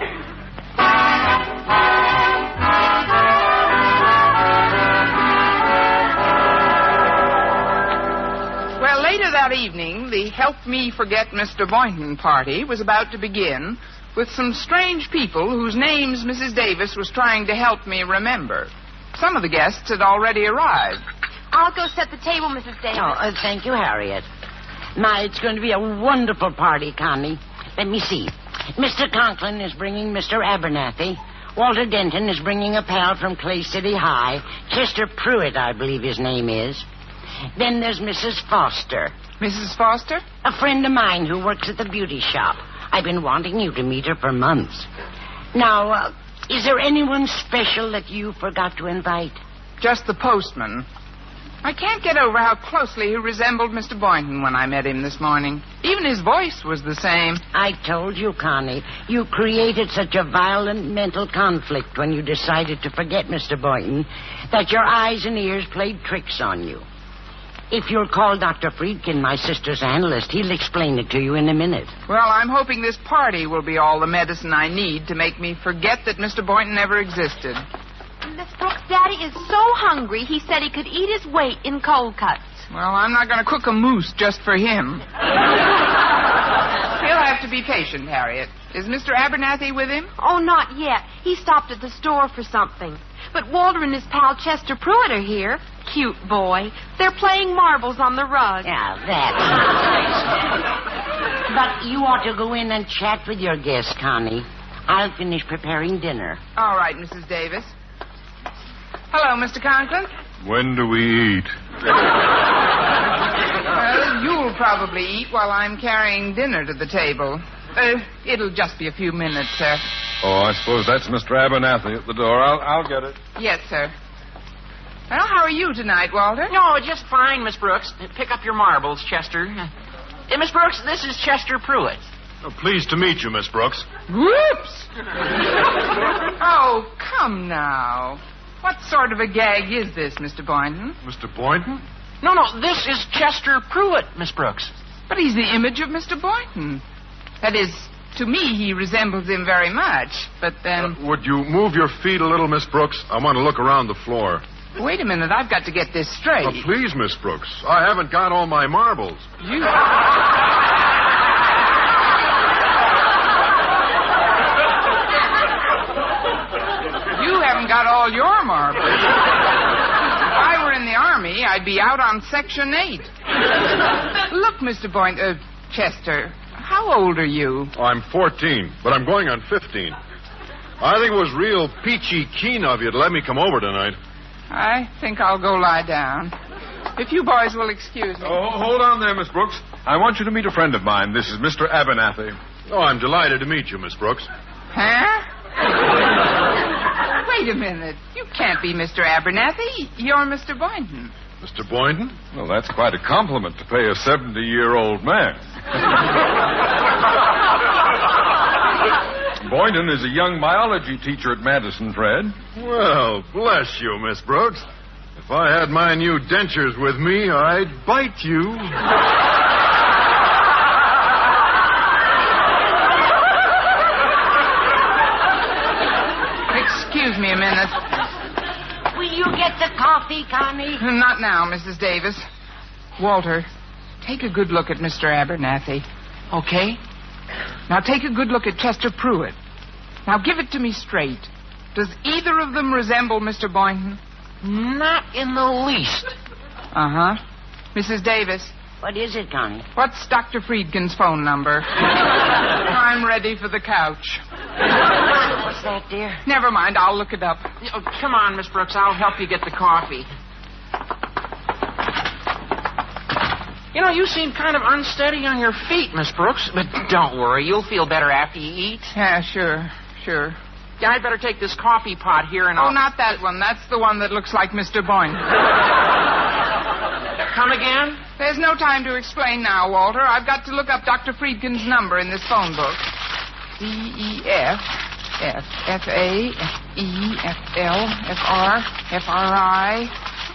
Well, later that evening, the Help Me Forget Mr. Boynton party was about to begin with some strange people whose names Mrs. Davis was trying to help me remember. Some of the guests had already arrived. I'll go set the table, Mrs. Davis. Oh, thank you, Harriet. Now, it's going to be a wonderful party, Connie. Let me see. Mr. Conklin is bringing Mr. Abernathy. Walter Denton is bringing a pal from Clay City High. Chester Pruitt, I believe his name is. Then there's Mrs. Foster. Mrs. Foster? A friend of mine who works at the beauty shop. I've been wanting you to meet her for months. Now, is there anyone special that you forgot to invite? Just the postman. I can't get over how closely he resembled Mr. Boynton when I met him this morning. Even his voice was the same. I told you, Connie, you created such a violent mental conflict when you decided to forget Mr. Boynton that your eyes and ears played tricks on you. If you'll call Dr. Friedkin, my sister's analyst, he'll explain it to you in a minute. Well, I'm hoping this party will be all the medicine I need to make me forget that Mr. Boynton ever existed. Miss Brooks, Daddy is so hungry, he said he could eat his weight in cold cuts. Well, I'm not going to cook a moose just for him. He'll have to be patient, Harriet. Is Mr. Abernathy with him? Oh, not yet. He stopped at the store for something. But Walter and his pal Chester Pruitt are here. Cute boy. They're playing marbles on the rug. Yeah, that's nice. But you ought to go in and chat with your guests, Connie. I'll finish preparing dinner. All right, Mrs. Davis. Hello, Mr. Conklin. When do we eat? Well, you'll probably eat while I'm carrying dinner to the table. It'll just be a few minutes, sir. Oh, I suppose that's Mr. Abernathy at the door. I'll get it. Yes, sir. Well, how are you tonight, Walter? No, just fine, Miss Brooks. Pick up your marbles, Chester. Miss Brooks, this is Chester Pruitt. Oh, pleased to meet you, Miss Brooks. Whoops! Oh, come now. What sort of a gag is this, Mr. Boynton? Mr. Boynton? No, this is Chester Pruitt, Miss Brooks. But he's the image of Mr. Boynton. That is, to me, he resembles him very much. But then... Would you move your feet a little, Miss Brooks? I want to look around the floor. Wait a minute, I've got to get this straight. Oh, please, Miss Brooks. I haven't got all my marbles. You haven't got all your marbles. If I were in the Army, I'd be out on Section 8. Look, Mr. Boynton, Chester, how old are you? Oh, I'm 14, but I'm going on 15. I think it was real peachy keen of you to let me come over tonight. I think I'll go lie down. If you boys will excuse me. Oh, hold on there, Miss Brooks. I want you to meet a friend of mine. This is Mr. Abernathy. Oh, I'm delighted to meet you, Miss Brooks. Huh? Wait a minute. You can't be Mr. Abernathy. You're Mr. Boynton. Mr. Boynton? Well, that's quite a compliment to pay a 70-year-old man. Boynton is a young biology teacher at Madison, Fred. Well, bless you, Miss Brooks. If I had my new dentures with me, I'd bite you. Excuse me a minute. Will you get the coffee, Connie? Not now, Mrs. Davis. Walter, take a good look at Mr. Abernathy. Okay? Now take a good look at Chester Pruitt. Now give it to me straight. Does either of them resemble Mr. Boynton? Not in the least. Uh-huh. Mrs. Davis. What is it, Connie? What's Dr. Friedkin's phone number? I'm ready for the couch. What's that, dear? Never mind, I'll look it up. Oh, come on, Miss Brooks. I'll help you get the coffee. You know, you seem kind of unsteady on your feet, Miss Brooks. But don't worry, you'll feel better after you eat. Yeah, sure. Yeah, I'd better take this coffee pot here and Oh, not that one. That's the one that looks like Mr. Boynton. Come again? There's no time to explain now, Walter. I've got to look up Dr. Friedkin's number in this phone book. C-E-F-F-A-E-F-L-F-R-F-R-I.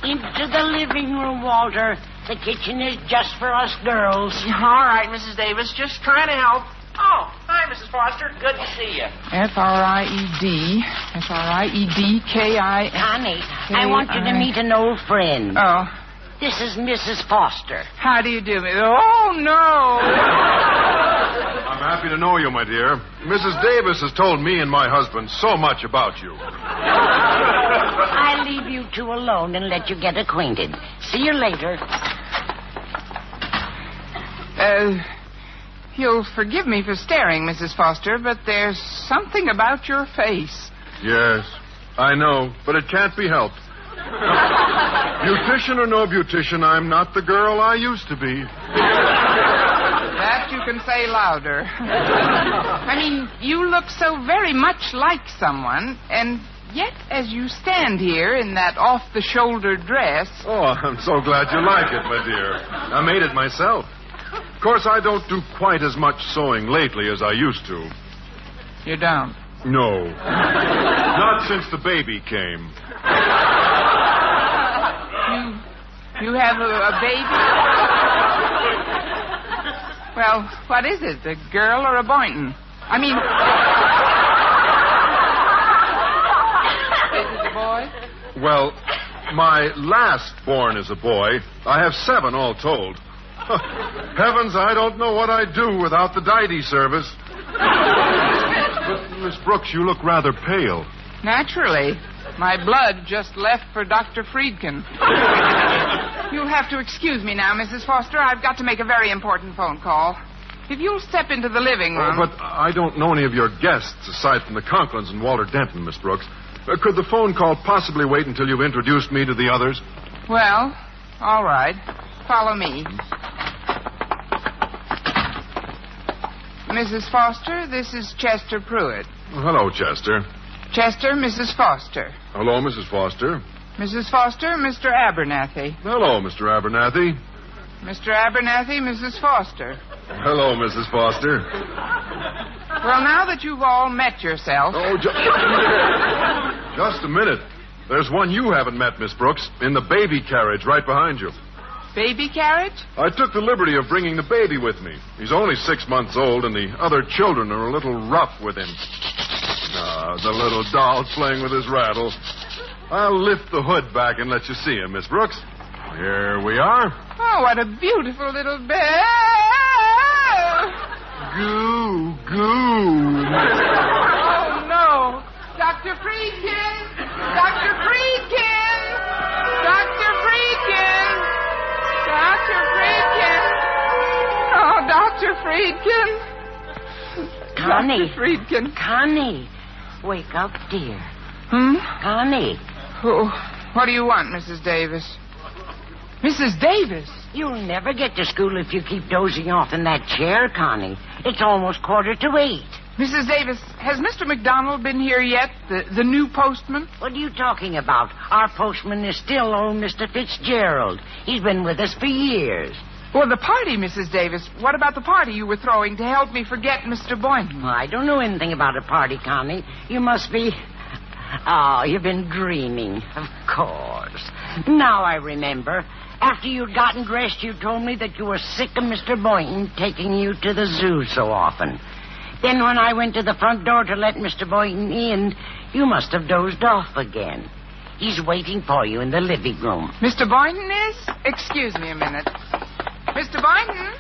Into the living room, Walter. The kitchen is just for us girls. All right, Mrs. Davis. Just trying to help. Oh, hi, Mrs. Foster. Good to see you. F-R-I-E-D-F-R-I-E-D-K-I... Connie, I want you to meet an old friend. Oh. This is Mrs. Foster. How do you do? Oh, no. I'm happy to know you, my dear. Mrs. Davis has told me and my husband so much about you. I'll leave you two alone and let you get acquainted. See you later. You'll forgive me for staring, Mrs. Foster, but there's something about your face. Yes, I know, but it can't be helped. Beautician or no beautician, I'm not the girl I used to be. That you can say louder. I mean, you look so very much like someone, and yet as you stand here in that off-the-shoulder dress... Oh, I'm so glad you like it, my dear. I made it myself. Of course, I don't do quite as much sewing lately as I used to. You don't? No. Not since the baby came. You have a baby? Well, what is it, a girl or a Boynton? I mean... Is it a boy? Well, my last born is a boy. I have 7 all told. Heavens, I don't know what I'd do without the diety service. But, Miss Brooks, you look rather pale. Naturally. My blood just left for Dr. Friedkin. You'll have to excuse me now, Mrs. Foster. I've got to make a very important phone call. If you'll step into the living room... Oh, but I don't know any of your guests aside from the Conklins and Walter Denton, Miss Brooks. Could the phone call possibly wait until you've introduced me to the others? Well, all right. Follow me. Mrs. Foster, this is Chester Pruitt. Hello, Chester. Chester, Mrs. Foster. Hello, Mrs. Foster. Mrs. Foster, Mr. Abernathy. Hello, Mr. Abernathy. Mr. Abernathy, Mrs. Foster. Hello, Mrs. Foster. Well, now that you've all met yourself... Oh, just a minute. There's one you haven't met, Miss Brooks, in the baby carriage right behind you. Baby carriage? I took the liberty of bringing the baby with me. He's only 6 months old, and the other children are a little rough with him. Ah, the little doll playing with his rattle. I'll lift the hood back and let you see him, Miss Brooks. Here we are. Oh, what a beautiful little bear. Goo, goo. Oh, no. Dr. Friedkin! Dr. Friedkin! Dr. Friedkin! Dr. Friedkin! Oh, Dr. Friedkin! Connie. Dr. Friedkin. Connie. Wake up, dear. Connie. Oh, what do you want, Mrs. Davis? Mrs. Davis? You'll never get to school if you keep dozing off in that chair, Connie. It's almost 7:45. Mrs. Davis, has Mr. McDonald been here yet? The new postman? What are you talking about? Our postman is still old Mr. Fitzgerald. He's been with us for years. Well, the party, Mrs. Davis. What about the party you were throwing to help me forget Mr. Boynton? Well, I don't know anything about a party, Connie. You must be... Oh, you've been dreaming. Of course. Now I remember. After you'd gotten dressed, you told me that you were sick of Mr. Boynton taking you to the zoo so often. Then when I went to the front door to let Mr. Boynton in, you must have dozed off again. He's waiting for you in the living room. Mr. Boynton is? Excuse me a minute. Mr. Boynton?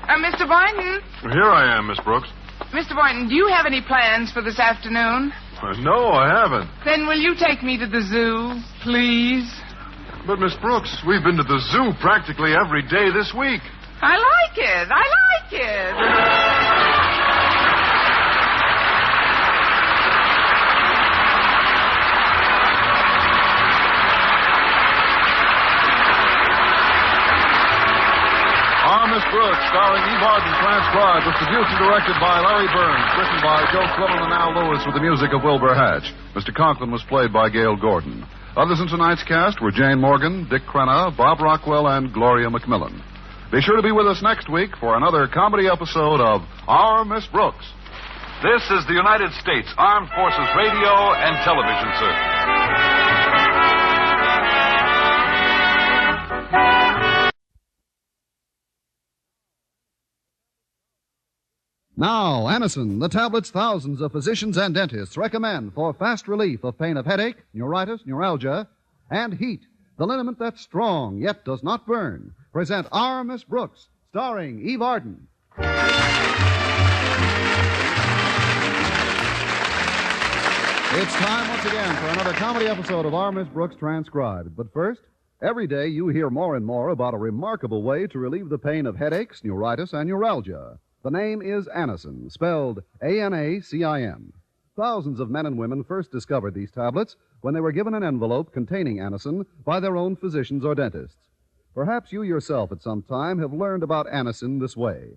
Mr. Boynton? Here I am, Miss Brooks. Mr. Boynton, do you have any plans for this afternoon? No, I haven't. Then will you take me to the zoo, please? But, Miss Brooks, we've been to the zoo practically every day this week. I like it. I like it. Miss Brooks, starring Eve Arden, transcribed, was produced and directed by Larry Burns, written by Joe Quillen and Al Lewis with the music of Wilbur Hatch. Mr. Conklin was played by Gail Gordon. Others in tonight's cast were Jane Morgan, Dick Crenna, Bob Rockwell, and Gloria McMillan. Be sure to be with us next week for another comedy episode of Our Miss Brooks. This is the United States Armed Forces Radio and Television Service. Now, Anacin, the tablets thousands of physicians and dentists recommend for fast relief of pain of headache, neuritis, neuralgia, and heat. The liniment that's strong yet does not burn. Present Our Miss Brooks, starring Eve Arden. It's time once again for another comedy episode of Our Miss Brooks Transcribed. But first, every day you hear more and more about a remarkable way to relieve the pain of headaches, neuritis, and neuralgia. The name is Anacin, spelled Anacin. Thousands of men and women first discovered these tablets when they were given an envelope containing Anacin by their own physicians or dentists. Perhaps you yourself at some time have learned about Anacin this way.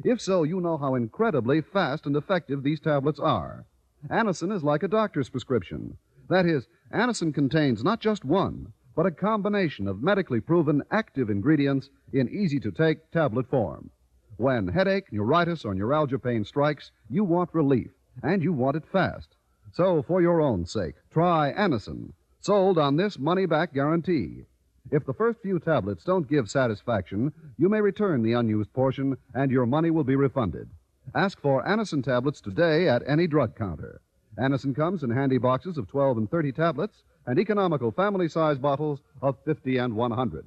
If so, you know how incredibly fast and effective these tablets are. Anacin is like a doctor's prescription. That is, Anacin contains not just one, but a combination of medically proven active ingredients in easy-to-take tablet form. When headache, neuritis, or neuralgia pain strikes, you want relief, and you want it fast. So, for your own sake, try Anacin, sold on this money-back guarantee. If the first few tablets don't give satisfaction, you may return the unused portion, and your money will be refunded. Ask for Anacin tablets today at any drug counter. Anacin comes in handy boxes of 12 and 30 tablets and economical family-size bottles of 50 and 100.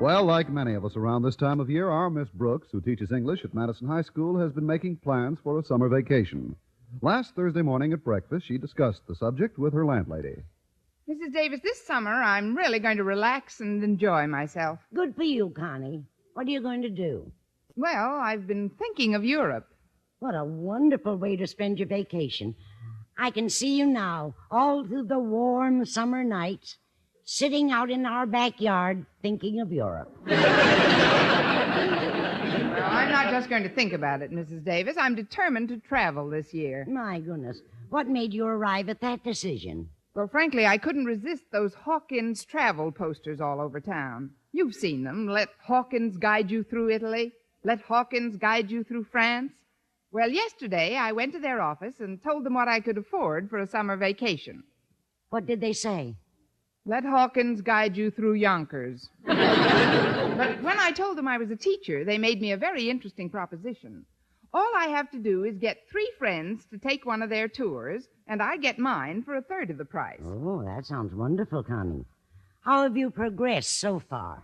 Well, like many of us around this time of year, our Miss Brooks, who teaches English at Madison High School, has been making plans for a summer vacation. Last Thursday morning at breakfast, she discussed the subject with her landlady. Mrs. Davis, this summer I'm really going to relax and enjoy myself. Good for you, Connie. What are you going to do? Well, I've been thinking of Europe. What a wonderful way to spend your vacation. I can see you now, all through the warm summer nights, sitting out in our backyard thinking of Europe. Well, I'm not just going to think about it, Mrs. Davis. I'm determined to travel this year. My goodness. What made you arrive at that decision? Well, frankly, I couldn't resist those Hawkins travel posters all over town. You've seen them. Let Hawkins guide you through Italy. Let Hawkins guide you through France. Well, yesterday I went to their office and told them what I could afford for a summer vacation. What did they say? Let Hawkins guide you through Yonkers. But when I told them I was a teacher, they made me a very interesting proposition. All I have to do is get 3 friends to take one of their tours, and I get mine for a third of the price. Oh, that sounds wonderful, Connie. How have you progressed so far?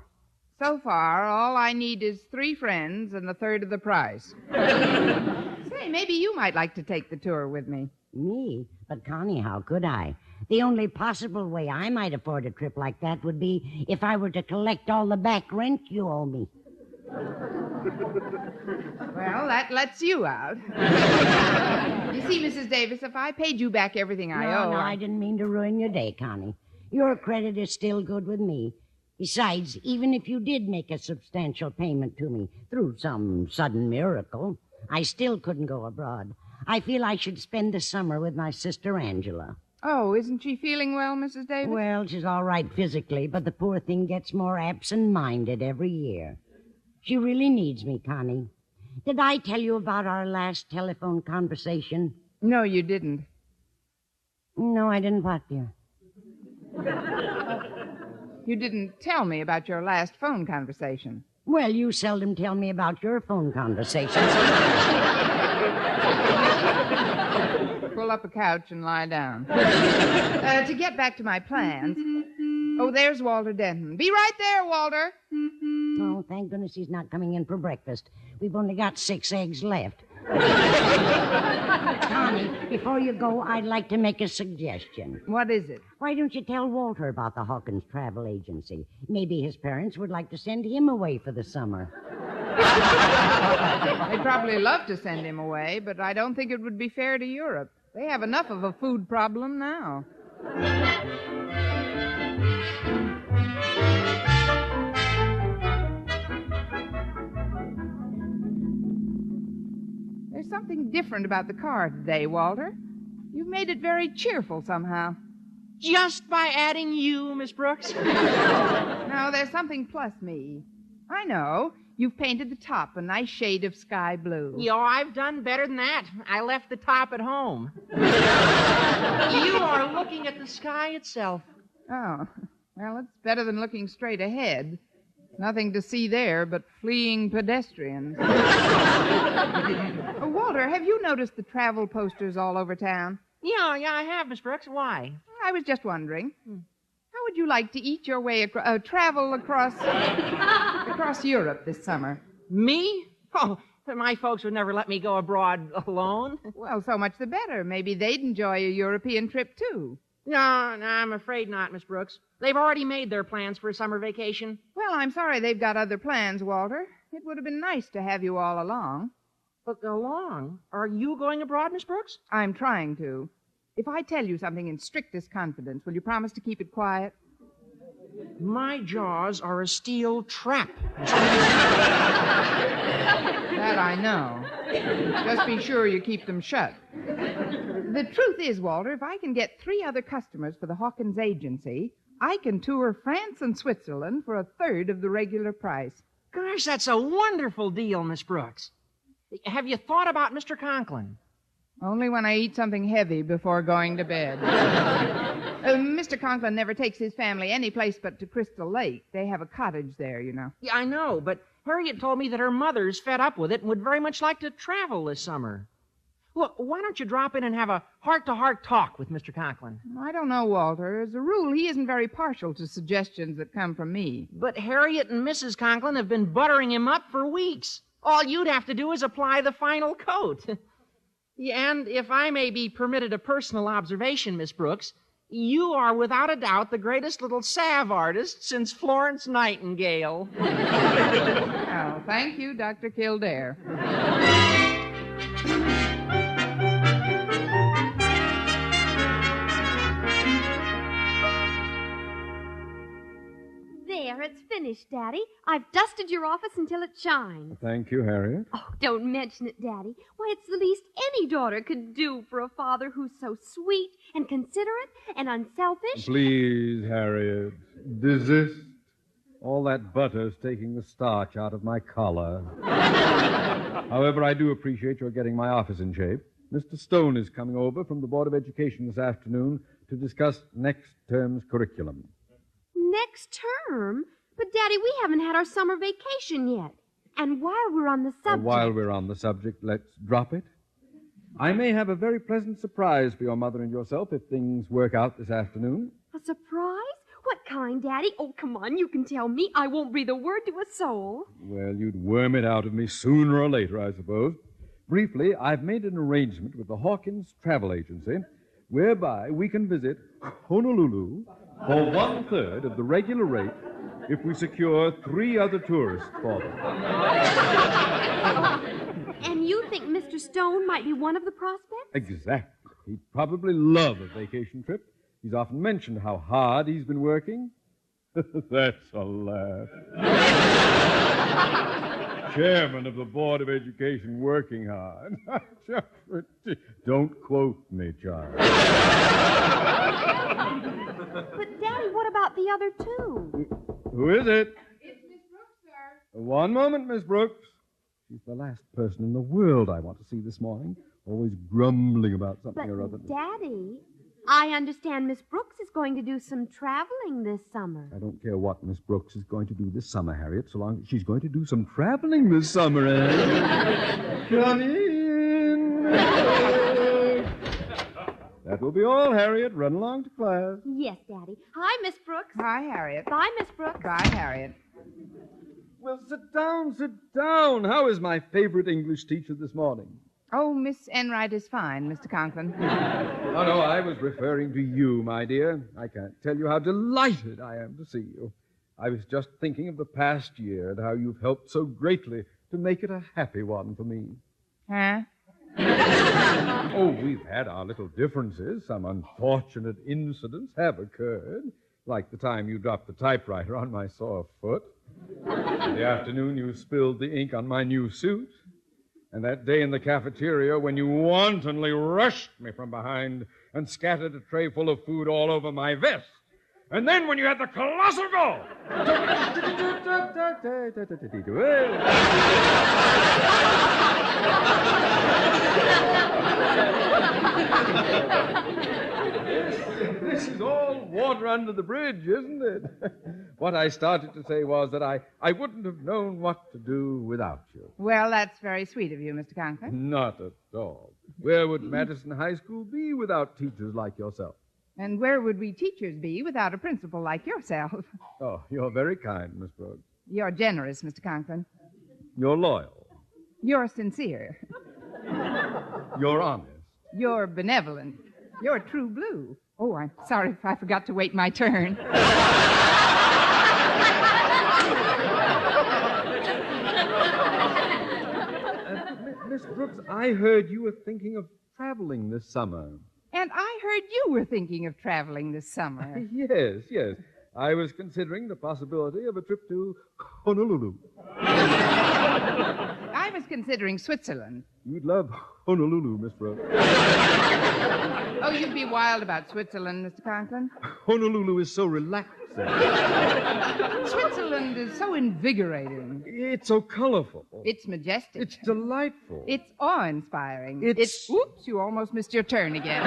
So far, all I need is 3 friends and a third of the price. Say, maybe you might like to take the tour with me. Me? But, Connie, how could I? The only possible way I might afford a trip like that would be if I were to collect all the back rent you owe me. Well, that lets you out. You see, Mrs. Davis, if I paid you back everything I owe... No, I didn't mean to ruin your day, Connie. Your credit is still good with me. Besides, even if you did make a substantial payment to me through some sudden miracle, I still couldn't go abroad. I feel I should spend the summer with my sister Angela. Oh, isn't she feeling well, Mrs. Davis? Well, she's all right physically, but the poor thing gets more absent-minded every year. She really needs me, Connie. Did I tell you about our last telephone conversation? No, you didn't. No, I didn't what, dear? You didn't tell me about your last phone conversation. Well, you seldom tell me about your phone conversations. Pull up a couch and lie down. To get back to my plans. Oh, there's Walter Denton. Be right there, Walter. Oh, thank goodness he's not coming in for breakfast. We've only got 6 eggs left. Connie, before you go, I'd like to make a suggestion. What is it? Why don't you tell Walter about the Hawkins Travel Agency? Maybe his parents would like to send him away for the summer. They'd probably love to send him away, but I don't think it would be fair to Europe. They have enough of a food problem now. There's something different about the car today, Walter. You've made it very cheerful somehow. Just by adding you, Miss Brooks? No, there's something plus me. I know. You've painted the top a nice shade of sky blue. Yo, I've done better than that. I left the top at home. You are looking at the sky itself. Oh, well, it's better than looking straight ahead. Nothing to see there but fleeing pedestrians. Walter, have you noticed the travel posters all over town? Yeah, I have, Miss Brooks. Why? I was just wondering. How would you like to eat your way travel across Europe this summer? Me? Oh, my folks would never let me go abroad alone. Well, so much the better. Maybe they'd enjoy a European trip, too. No, I'm afraid not, Miss Brooks. They've already made their plans for a summer vacation. Well, I'm sorry they've got other plans, Walter. It would have been nice to have you all along. But along? Are you going abroad, Miss Brooks? I'm trying to. If I tell you something in strictest confidence, will you promise to keep it quiet? My jaws are a steel trap. That I know. Just be sure you keep them shut. The truth is, Walter, if I can get 3 other customers for the Hawkins agency, I can tour France and Switzerland for 1/3 of the regular price. Gosh, that's a wonderful deal, Miss Brooks. Have you thought about Mr. Conklin? Only when I eat something heavy before going to bed. Mr. Conklin never takes his family any place but to Crystal Lake. They have a cottage there, you know. Yeah, I know, but Harriet told me that her mother's fed up with it and would very much like to travel this summer. Look, why don't you drop in and have a heart-to-heart talk with Mr. Conklin? I don't know, Walter. As a rule, he isn't very partial to suggestions that come from me. But Harriet and Mrs. Conklin have been buttering him up for weeks. All you'd have to do is apply the final coat. And if I may be permitted a personal observation, Miss Brooks, you are without a doubt the greatest little salve artist since Florence Nightingale. Oh, thank you, Dr. Kildare. There, it's finished, Daddy. I've dusted your office until it shines. Thank you, Harriet. Oh, don't mention it, Daddy. Why, it's the least any daughter could do for a father who's so sweet and considerate and unselfish. Please, Harriet, desist. All that butter's taking the starch out of my collar. However, I do appreciate your getting my office in shape. Mr. Stone is coming over from the Board of Education this afternoon to discuss next term's curriculum. Next term? But, Daddy, we haven't had our summer vacation yet. And while we're on the subject... Let's drop it. I may have a very pleasant surprise for your mother and yourself if things work out this afternoon. A surprise? What kind, Daddy? Oh, come on, you can tell me. I won't breathe a word to a soul. Well, you'd worm it out of me sooner or later, I suppose. Briefly, I've made an arrangement with the Hawkins Travel Agency whereby we can visit Honolulu for 1/3 of the regular rate if we secure 3 other tourists for them. And you think Mr. Stone might be one of the prospects? Exactly. He'd probably love a vacation trip. He's often mentioned how hard he's been working. That's a laugh. Chairman of the Board of Education working hard. Don't quote me, child. But, Daddy, what about the other 2? Who is it? It's Miss Brooks, sir. One moment, Miss Brooks. She's the last person in the world I want to see this morning. Always grumbling about something or other. Daddy, I understand Miss Brooks is going to do some traveling this summer. I don't care what Miss Brooks is going to do this summer, Harriet, so long as she's going to do some traveling this summer, eh? Come in. That will be all, Harriet. Run along to class. Yes, Daddy. Hi, Miss Brooks. Hi, Harriet. Bye, Miss Brooks. Bye, Harriet. Well, sit down, sit down. How is my favorite English teacher this morning? Oh, Miss Enright is fine, Mr. Conklin. Oh, no, I was referring to you, my dear. I can't tell you how delighted I am to see you. I was just thinking of the past year and how you've helped so greatly to make it a happy one for me. Huh? Oh, we've had our little differences. Some unfortunate incidents have occurred, like the time you dropped the typewriter on my sore foot. In the afternoon, you spilled the ink on my new suit. And that day in the cafeteria when you wantonly rushed me from behind and scattered a tray full of food all over my vest. And then when you had the colossal goal. This is all water under the bridge, isn't it? What I started to say was that I wouldn't have known what to do without you. Well, that's very sweet of you, Mr. Conklin. Not at all. Where would Madison High School be without teachers like yourself? And where would we teachers be without a principal like yourself? Oh, you're very kind, Miss Brooks. You're generous, Mr. Conklin. You're loyal. You're sincere. You're honest. You're benevolent. You're true blue. Oh, I'm sorry if I forgot to wait my turn. Miss Brooks, I heard you were thinking of traveling this summer. And I heard you were thinking of traveling this summer. Yes. I was considering the possibility of a trip to Honolulu. I was considering Switzerland. You'd love Honolulu, Miss Brooks. Oh, you'd be wild about Switzerland, Mr. Conklin. Honolulu is so relaxing. Switzerland is so invigorating. It's so colorful. It's majestic. It's delightful. It's awe-inspiring. It's... Oops, you almost missed your turn again.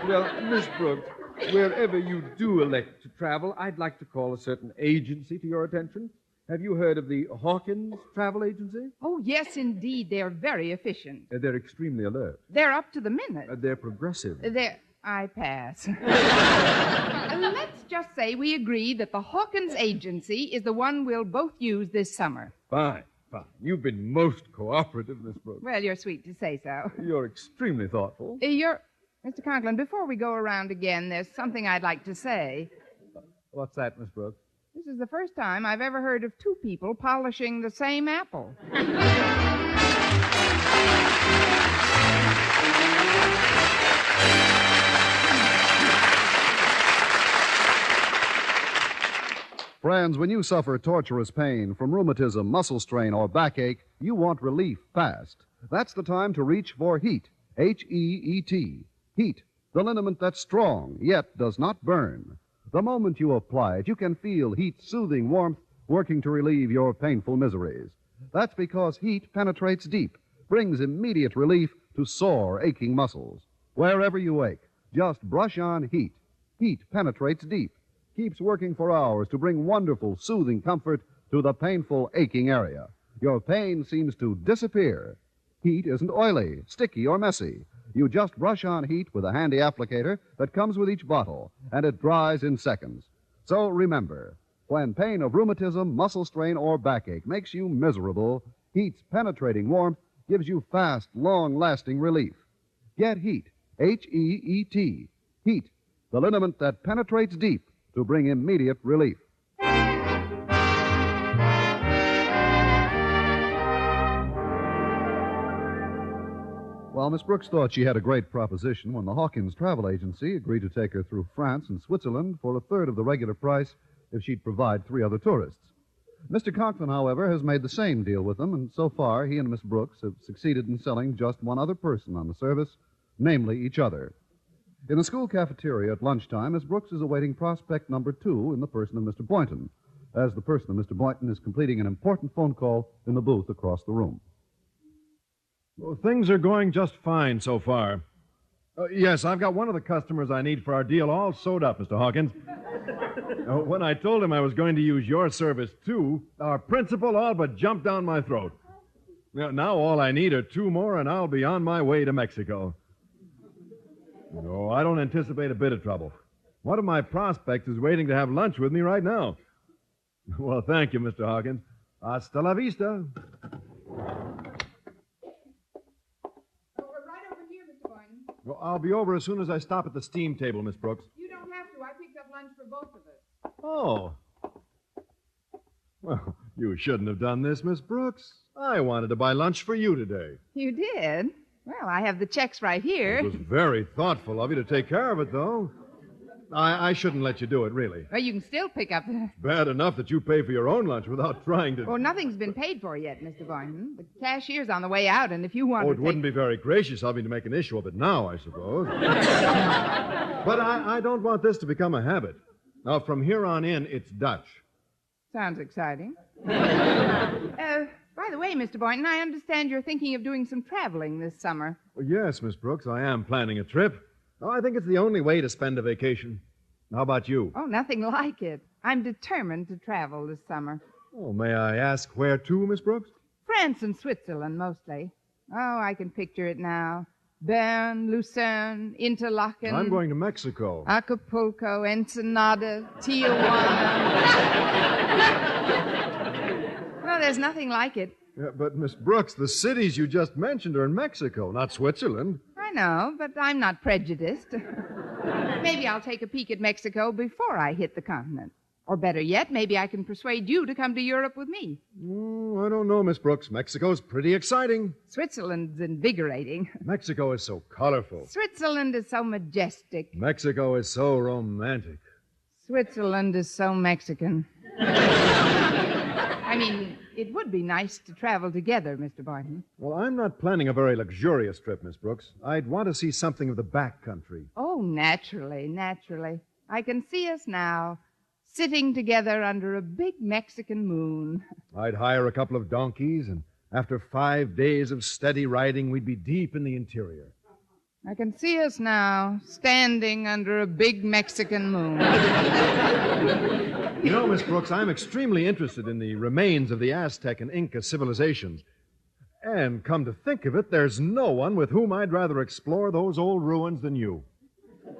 Well, Miss Brooks, wherever you do elect to travel, I'd like to call a certain agency to your attention. Have you heard of the Hawkins Travel Agency? Oh, yes, indeed. They're very efficient. They're extremely alert. They're up to the minute. They're progressive. I pass. Let's just say we agree that the Hawkins Agency is the one we'll both use this summer. Fine. You've been most cooperative, Miss Brooks. Well, you're sweet to say so. You're extremely thoughtful. Mr. Conklin, before we go around again, there's something I'd like to say. What's that, Miss Brooks? This is the first time I've ever heard of two people polishing the same apple. Friends, when you suffer torturous pain from rheumatism, muscle strain, or backache, you want relief fast. That's the time to reach for HEAT. H-E-E-T. HEAT, the liniment that's strong, yet does not burn. The moment you apply it, you can feel HEAT's soothing warmth working to relieve your painful miseries. That's because HEAT penetrates deep, brings immediate relief to sore, aching muscles. Wherever you ache, just brush on HEAT. HEAT penetrates deep, keeps working for hours to bring wonderful, soothing comfort to the painful, aching area. Your pain seems to disappear. HEAT isn't oily, sticky, or messy. You just brush on HEAT with a handy applicator that comes with each bottle, and it dries in seconds. So remember, when pain of rheumatism, muscle strain, or backache makes you miserable, HEAT's penetrating warmth gives you fast, long-lasting relief. Get HEAT, H-E-E-T. HEAT, the liniment that penetrates deep to bring immediate relief. Well, Miss Brooks thought she had a great proposition when the Hawkins Travel Agency agreed to take her through France and Switzerland for a third of the regular price if she'd provide 3 other tourists. Mr. Conklin, however, has made the same deal with them, and so far he and Miss Brooks have succeeded in selling just one other person on the service, namely each other. In the school cafeteria at lunchtime, Miss Brooks is awaiting prospect number 2 in the person of Mr. Boynton, as the person of Mr. Boynton is completing an important phone call in the booth across the room. Well, things are going just fine so far. Yes, I've got one of the customers I need for our deal all sewed up, Mr. Hawkins. When I told him I was going to use your service, too, our principal all but jumped down my throat. Now all I need are 2 more, and I'll be on my way to Mexico. No, I don't anticipate a bit of trouble. One of my prospects is waiting to have lunch with me right now. Well, thank you, Mr. Hawkins. Hasta la vista. Well, I'll be over as soon as I stop at the steam table, Miss Brooks. You don't have to. I picked up lunch for both of us. Oh. Well, you shouldn't have done this, Miss Brooks. I wanted to buy lunch for you today. You did? Well, I have the checks right here. It was very thoughtful of you to take care of it, though. I shouldn't let you do it, really. Well, you can still pick up the... Bad enough that you pay for your own lunch without trying to... Oh, nothing's been paid for yet, Mr. Boynton. The cashier's on the way out, and if you want Oh, to it wouldn't be very gracious of me to make an issue of it now, I suppose. But I don't want this to become a habit. Now, from here on in, it's Dutch. Sounds exciting. By the way, Mr. Boynton, I understand you're thinking of doing some traveling this summer. Well, yes, Miss Brooks, I am planning a trip. Oh, I think it's the only way to spend a vacation. How about you? Oh, nothing like it. I'm determined to travel this summer. Oh, may I ask where to, Miss Brooks? France and Switzerland, mostly. Oh, I can picture it now. Bern, Lucerne, Interlaken. I'm going to Mexico. Acapulco, Ensenada, Tijuana. No, there's nothing like it. Yeah, but, Miss Brooks, the cities you just mentioned are in Mexico, not Switzerland. I know, but I'm not prejudiced. Maybe I'll take a peek at Mexico before I hit the continent. Or better yet, maybe I can persuade you to come to Europe with me. I don't know, Miss Brooks. Mexico's pretty exciting. Switzerland's invigorating. Mexico is so colorful. Switzerland is so majestic. Mexico is so romantic. Switzerland is so Mexican. I mean, it would be nice to travel together, Mr. Boynton. Well, I'm not planning a very luxurious trip, Miss Brooks. I'd want to see something of the back country. Oh, naturally. I can see us now, sitting together under a big Mexican moon. I'd hire a couple of donkeys, and after 5 days of steady riding, we'd be deep in the interior. I can see us now, standing under a big Mexican moon. You know, Miss Brooks, I'm extremely interested in the remains of the Aztec and Inca civilizations. And come to think of it, there's no one with whom I'd rather explore those old ruins than you.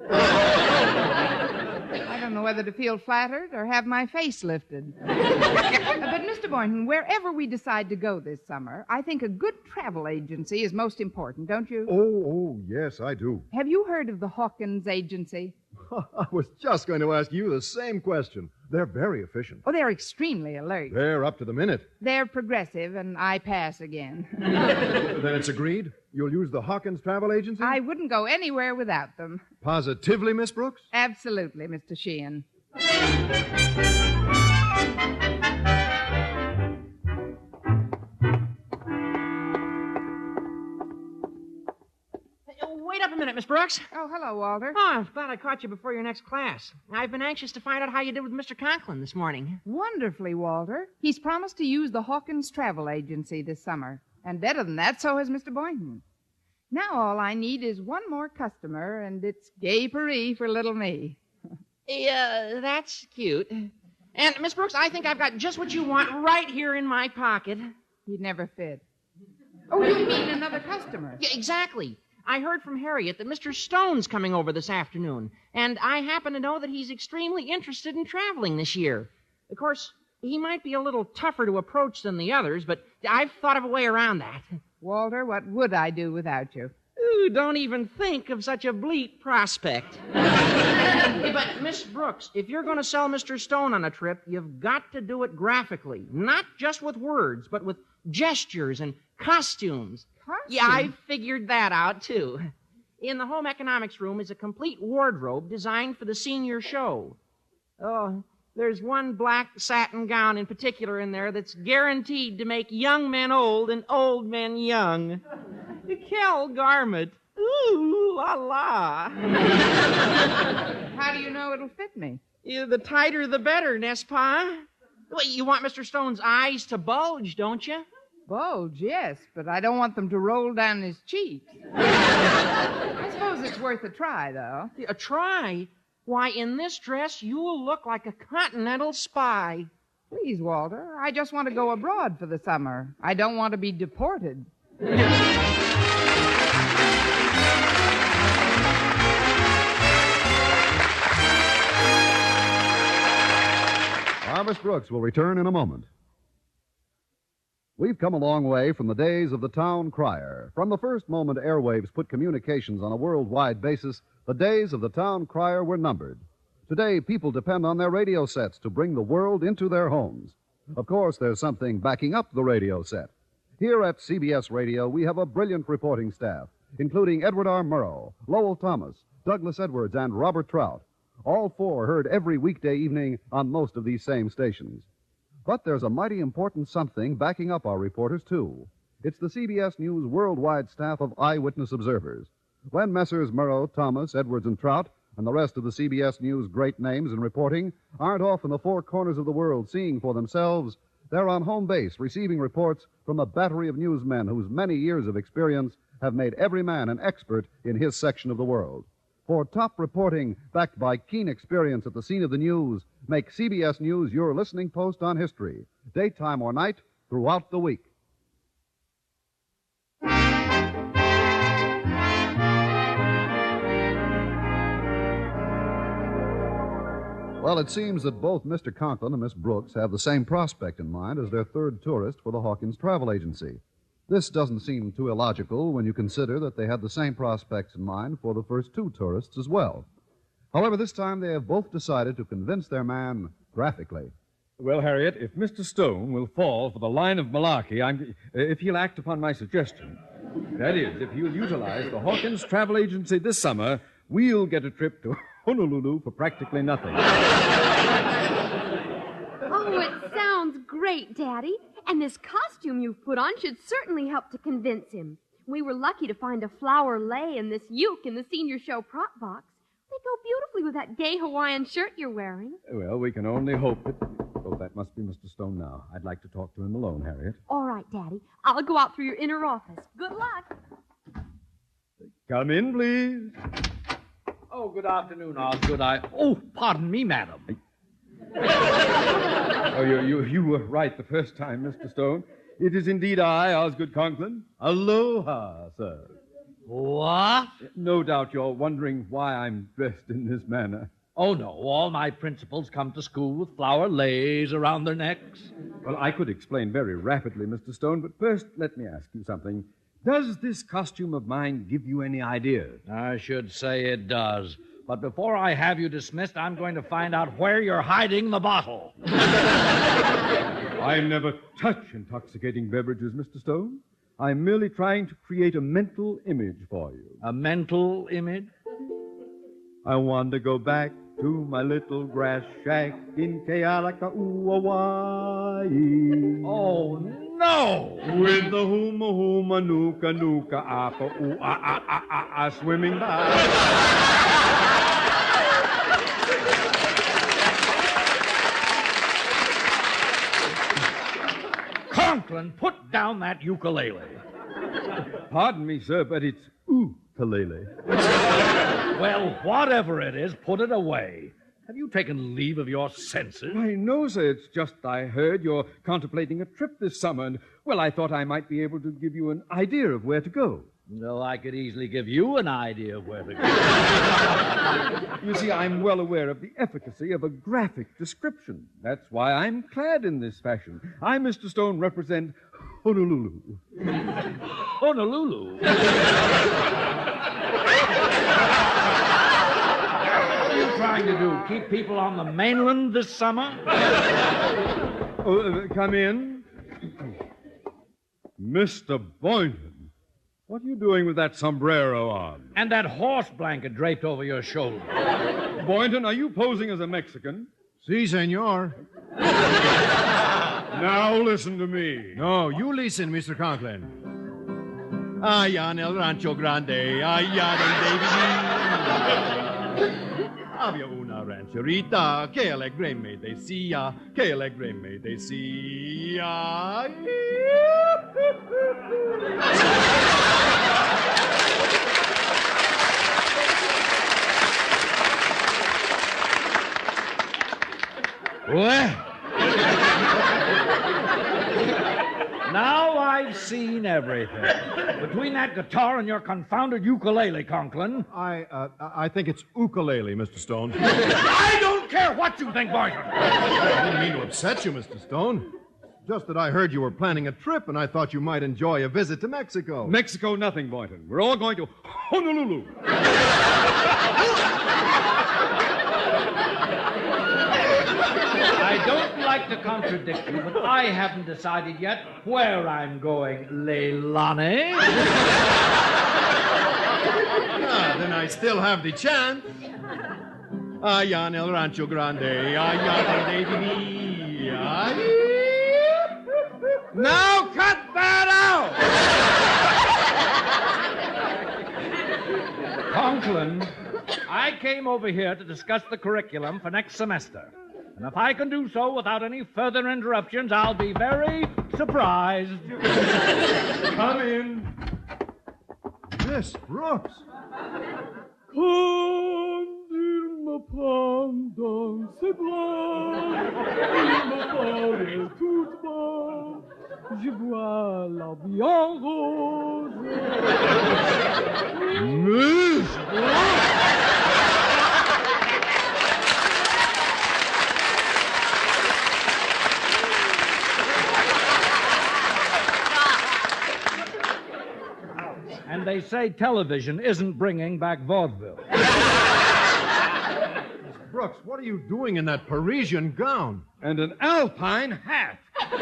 I don't know whether to feel flattered or have my face lifted. But, Mr. Boynton, wherever we decide to go this summer, I think a good travel agency is most important, don't you? Oh, yes, I do. Have you heard of the Hawkins Agency? I was just going to ask you the same question. They're very efficient. Oh, they're extremely alert. They're up to the minute. They're progressive, and I pass again. Then it's agreed? You'll use the Hawkins Travel Agency? I wouldn't go anywhere without them. Positively, Miss Brooks? Absolutely, Mr. Sheehan. Wait up a minute, Miss Brooks. Oh, hello, Walter. Oh, I'm glad I caught you before your next class. I've been anxious to find out how you did with Mr. Conklin this morning. Wonderfully, Walter. He's promised to use the Hawkins Travel Agency this summer. And better than that, so has Mr. Boynton. Now all I need is one more customer, and it's gay Paris for little me. Yeah, that's cute. And, Miss Brooks, I think I've got just what you want right here in my pocket. He'd never fit. Oh, you mean another customer? Yeah, exactly. I heard from Harriet that Mr. Stone's coming over this afternoon, and I happen to know that he's extremely interested in traveling this year. Of course, he might be a little tougher to approach than the others, but I've thought of a way around that. Walter, what would I do without you? Ooh, don't even think of such a bleak prospect. But, Miss Brooks, if you're going to sell Mr. Stone on a trip, you've got to do it graphically. Not just with words, but with gestures and costumes. Yeah, I figured that out, too. In the home economics room is a complete wardrobe designed for the senior show. Oh, there's one black satin gown in particular in there that's guaranteed to make young men old and old men young. Kel garment. Ooh, la la. How do you know it'll fit me? Yeah, the tighter the better, n'est-ce pas? Well, you want Mr. Stone's eyes to bulge, don't you? Bulge, yes, but I don't want them to roll down his cheeks. I suppose it's worth a try, though. A try? Why, in this dress, you'll look like a continental spy. Please, Walter, I just want to go abroad for the summer. I don't want to be deported. Miss Brooks will return in a moment. We've come a long way from the days of the town crier. From the first moment airwaves put communications on a worldwide basis, the days of the town crier were numbered. Today, people depend on their radio sets to bring the world into their homes. Of course, there's something backing up the radio set. Here at CBS Radio, we have a brilliant reporting staff, including Edward R. Murrow, Lowell Thomas, Douglas Edwards, and Robert Trout. All four heard every weekday evening on most of these same stations. But there's a mighty important something backing up our reporters, too. It's the CBS News worldwide staff of eyewitness observers. When Messrs. Murrow, Thomas, Edwards, and Trout, and the rest of the CBS News great names in reporting, aren't off in the four corners of the world seeing for themselves, they're on home base receiving reports from a battery of newsmen whose many years of experience have made every man an expert in his section of the world. For top reporting backed by keen experience at the scene of the news, make CBS News your listening post on history, daytime or night, throughout the week. Well, it seems that both Mr. Conklin and Miss Brooks have the same prospect in mind as their third tourist for the Hawkins Travel Agency. This doesn't seem too illogical when you consider that they had the same prospects in mind for the first two tourists as well. However, this time they have both decided to convince their man graphically. Well, Harriet, if Mr. Stone will fall for the line of malarkey, if he'll act upon my suggestion, that is, if he'll utilize the Hawkins Travel Agency this summer, we'll get a trip to Honolulu for practically nothing. Oh, it sounds great, Daddy. And this costume you've put on should certainly help to convince him. We were lucky to find a flower lei and this uke in the senior show prop box. They go beautifully with that gay Hawaiian shirt you're wearing. Well, we can only hope that... Oh, that must be Mr. Stone now. I'd like to talk to him alone, Harriet. All right, Daddy. I'll go out through your inner office. Good luck. Come in, please. Oh, good afternoon, Osgood. Oh, pardon me, madam. Oh, you were right the first time, Mr. Stone. It is indeed I, Osgood Conklin. Aloha, sir. What? No doubt you're wondering why I'm dressed in this manner. Oh, no. All my principals come to school with flower leis around their necks. Well, I could explain very rapidly, Mr. Stone, but first let me ask you something. Does this costume of mine give you any ideas? I should say it does. But before I have you dismissed, I'm going to find out where you're hiding the bottle. I never touch intoxicating beverages, Mr. Stone. I'm merely trying to create a mental image for you. A mental image? I want to go back to my little grass shack in Kealaka'u, Oh, no! with the huma huma nuka nuka apa ooh ah swimming by. Conklin, put down that ukulele. Pardon me, sir, but it's ukulele. Well, whatever it is, put it away. Have you taken leave of your senses? Why, no, sir. It's just I heard you're contemplating a trip this summer, and, well, I thought I might be able to give you an idea of where to go. No, I could easily give you an idea of where to go. You see, I'm well aware of the efficacy of a graphic description. That's why I'm clad in this fashion. I, Mr. Stone, represent Honolulu. Honolulu? What are you trying to do? Keep people on the mainland this summer? Come in. Mr. Boynton. What are you doing with that sombrero on? And that horse blanket draped over your shoulder. Boynton, are you posing as a Mexican? Si, senor. Now listen to me. No, you listen, Mr. Conklin. Allá en el rancho grande, allá donde viví. Había una rancherita que alegre me decía, Well, now I've seen everything. Between that guitar and your confounded ukulele, Conklin. I think it's ukulele, Mr. Stone. I don't care what you think, Boynton. I didn't mean to upset you, Mr. Stone. Just that I heard you were planning a trip, and I thought you might enjoy a visit to Mexico. Mexico, nothing, Boynton. We're all going to Honolulu. I don't like to contradict you, but I haven't decided yet where I'm going, Leilani. Then I still have the chance. Allá en el rancho grande, allá donde viví. Now cut that out! Conklin, I came over here to discuss the curriculum for next semester. And if I can do so without any further interruptions, I'll be very surprised. Come in. Miss Brooks. Je vois la bien rose. Miss And they say television isn't bringing back vaudeville. Brooks, what are you doing in that Parisian gown? And an alpine hat.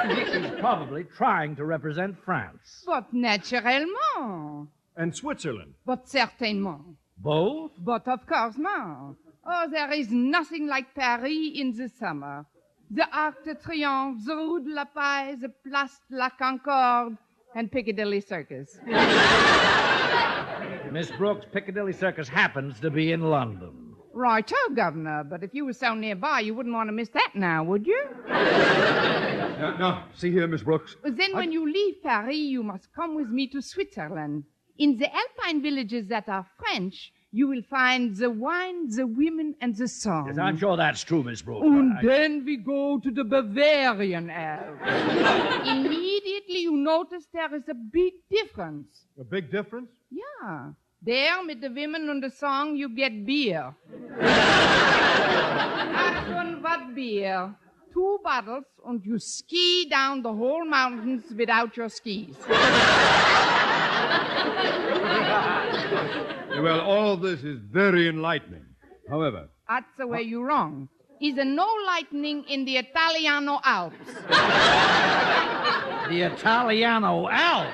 He's probably trying to represent France. But naturellement. And Switzerland. But certainement. Both? But of course not. Oh, there is nothing like Paris in the summer. The Arc de Triomphe, the Rue de la Paix, the Place de la Concorde, and Piccadilly Circus. Miss Brooks, Piccadilly Circus happens to be in London. Righto, Governor, but if you were so nearby, you wouldn't want to miss that now, would you? Now, see here, Miss Brooks. Then when you leave Paris, you must come with me to Switzerland. In the alpine villages that are French, you will find the wine, the women, and the song. Yes, I'm sure that's true, Miss Brooks. And then we go to the Bavarian Alps. Immediately you notice there is a big difference. A big difference? Yeah. There, with the women and the song, you get beer. Ach, und what beer? 2 bottles, and you ski down the whole mountains without your skis. Well, all this is very enlightening. However... That's the way you're wrong. Is there no lightning in the Italiano Alps? The Italiano Alps?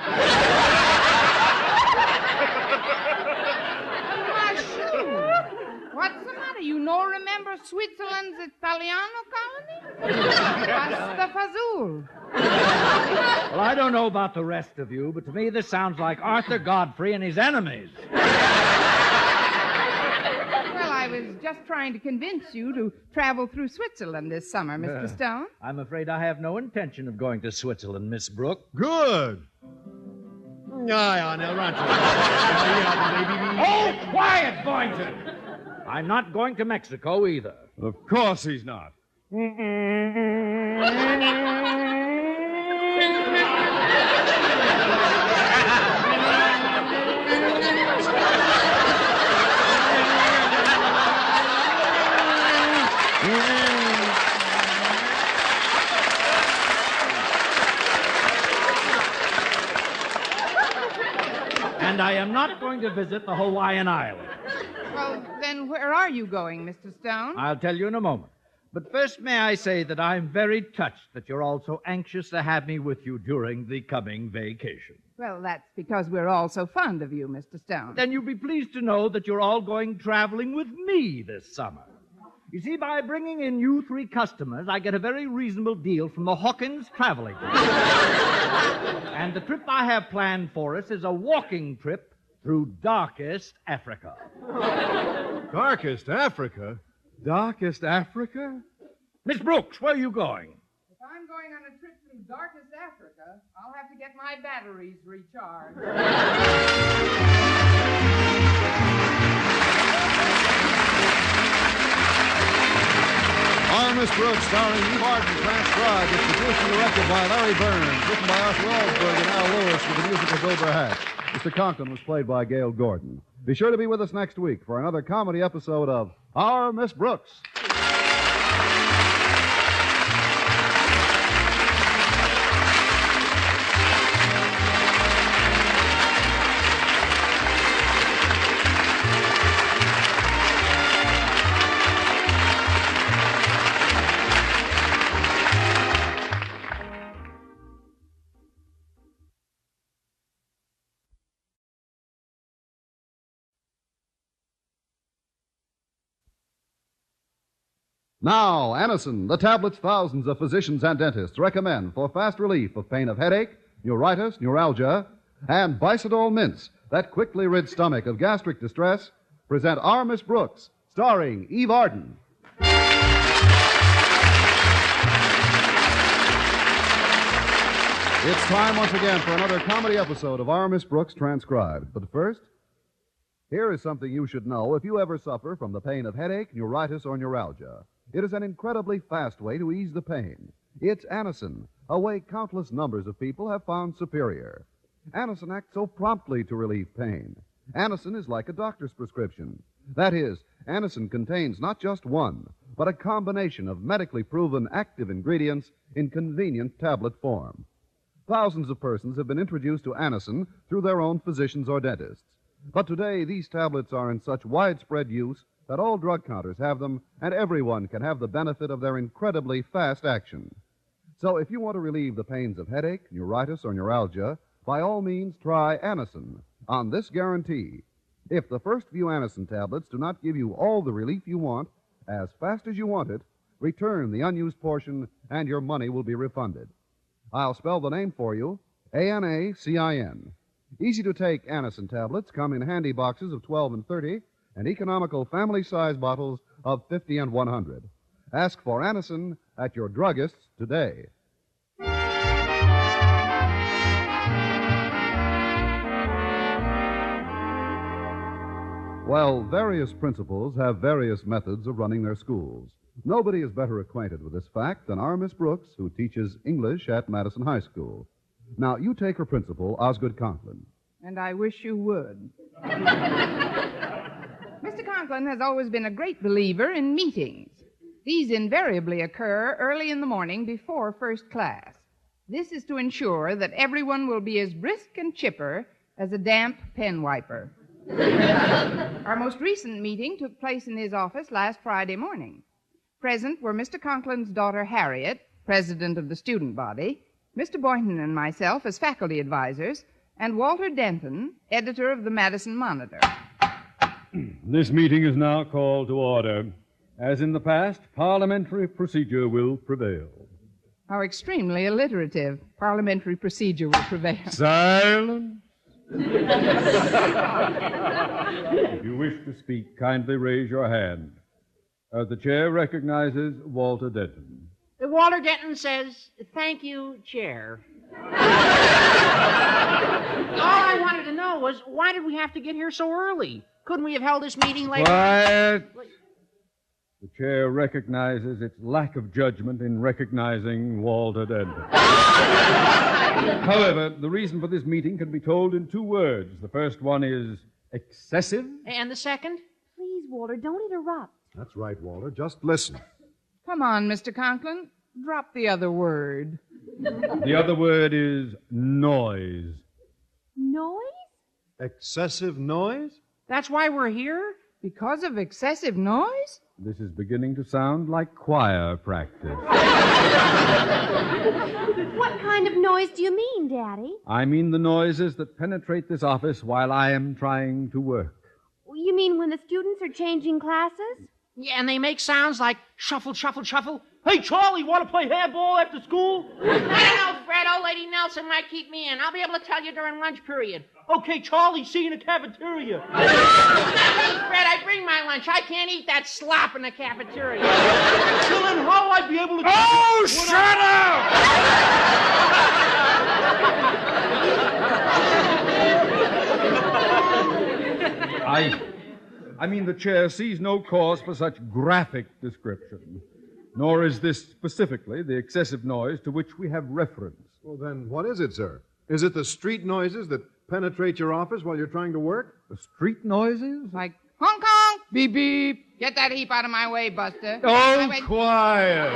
What's the matter? You no remember Switzerland's Italiano colony? Pasta Fazool. Well, I don't know about the rest of you, but to me this sounds like Arthur Godfrey and his enemies. Well, I was just trying to convince you to travel through Switzerland this summer, Mr. Stone. I'm afraid I have no intention of going to Switzerland, Miss Brooke. Good. Oh, quiet, Boynton! I'm not going to Mexico either. Of course he's not. And I am not going to visit the Hawaiian Islands. Well, then where are you going, Mr. Stone? I'll tell you in a moment. But first, may I say that I'm very touched that you're all so anxious to have me with you during the coming vacation. Well, that's because we're all so fond of you, Mr. Stone. Then you'll be pleased to know that you're all going traveling with me this summer. You see, by bringing in you 3 customers, I get a very reasonable deal from the Hawkins Traveling. And the trip I have planned for us is a walking trip through darkest Africa. Darkest Africa? Darkest Africa? Miss Brooks, where are you going? If I'm going on a trip through darkest Africa, I'll have to get my batteries recharged. Our Miss Brooks, starring Eve Arden, transcribed, is produced and directed by Larry Burns, written by Arthur Alsberg and Al Lewis with the music of Wilbur Hatch. Mr. Conklin was played by Gail Gordon. Be sure to be with us next week for another comedy episode of Our Miss Brooks. Now, Anacin, the tablets thousands of physicians and dentists recommend for fast relief of pain of headache, neuritis, neuralgia, and Bicidol mints that quickly rid stomach of gastric distress, present Our Miss Brooks, starring Eve Arden. It's time once again for another comedy episode of Our Miss Brooks transcribed. But first, here is something you should know if you ever suffer from the pain of headache, neuritis, or neuralgia. It is an incredibly fast way to ease the pain. It's Anacin, a way countless numbers of people have found superior. Anacin acts so promptly to relieve pain. Anacin is like a doctor's prescription. That is, Anacin contains not just one, but a combination of medically proven active ingredients in convenient tablet form. Thousands of persons have been introduced to Anacin through their own physicians or dentists. But today, these tablets are in such widespread use that all drug counters have them, and everyone can have the benefit of their incredibly fast action. So if you want to relieve the pains of headache, neuritis, or neuralgia, by all means try Anacin on this guarantee. If the first few Anacin tablets do not give you all the relief you want, as fast as you want it, return the unused portion and your money will be refunded. I'll spell the name for you, Anacin. Easy-to-take Anacin tablets come in handy boxes of 12 and 30 and economical family-size bottles of 50 and 100. Ask for Anacin at your druggist's today. Well, various principals have various methods of running their schools. Nobody is better acquainted with this fact than our Miss Brooks, who teaches English at Madison High School. Now, you take her principal, Osgood Conklin. And I wish you would. Mr. Conklin has always been a great believer in meetings. These invariably occur early in the morning before first class. This is to ensure that everyone will be as brisk and chipper as a damp pen wiper. Our most recent meeting took place in his office last Friday morning. Present were Mr. Conklin's daughter, Harriet, president of the student body, Mr. Boynton and myself as faculty advisors, and Walter Denton, editor of the Madison Monitor. This meeting is now called to order. As in the past, parliamentary procedure will prevail. How extremely alliterative. Parliamentary procedure will prevail. Silence. If you wish to speak, kindly raise your hand. The chair recognizes Walter Denton. Walter Denton says, "Thank you, Chair." All I wanted to know was, why did we have to get here so early? Couldn't we have held this meeting later? Quiet. The chair recognizes its lack of judgment in recognizing Walter Denton. However, the reason for this meeting can be told in 2 words. The first one is excessive. And the second? Please, Walter, don't interrupt. That's right, Walter. Just listen. Come on, Mr. Conklin. Drop the other word. The other word is noise. Noise? Excessive noise? That's why we're here? Because of excessive noise? This is beginning to sound like choir practice. What kind of noise do you mean, Daddy? I mean the noises that penetrate this office while I am trying to work. You mean when the students are changing classes? Yeah, and they make sounds like shuffle, shuffle, shuffle. Hey, Charlie, want to play handball after school? I don't know, Fred. Old Lady Nelson might keep me in. I'll be able to tell you during lunch period. Okay, Charlie, see you in the cafeteria. Hey, Fred, I bring my lunch. I can't eat that slop in the cafeteria. Well, then how I'd be able to... Oh, shut up! I mean, the chair sees no cause for such graphic description. Nor is this specifically the excessive noise to which we have reference. Well, then, what is it, sir? Is it the street noises that penetrate your office while you're trying to work? The street noises? Like honk honk, beep beep. Get that heap out of my way, Buster. Oh, quiet.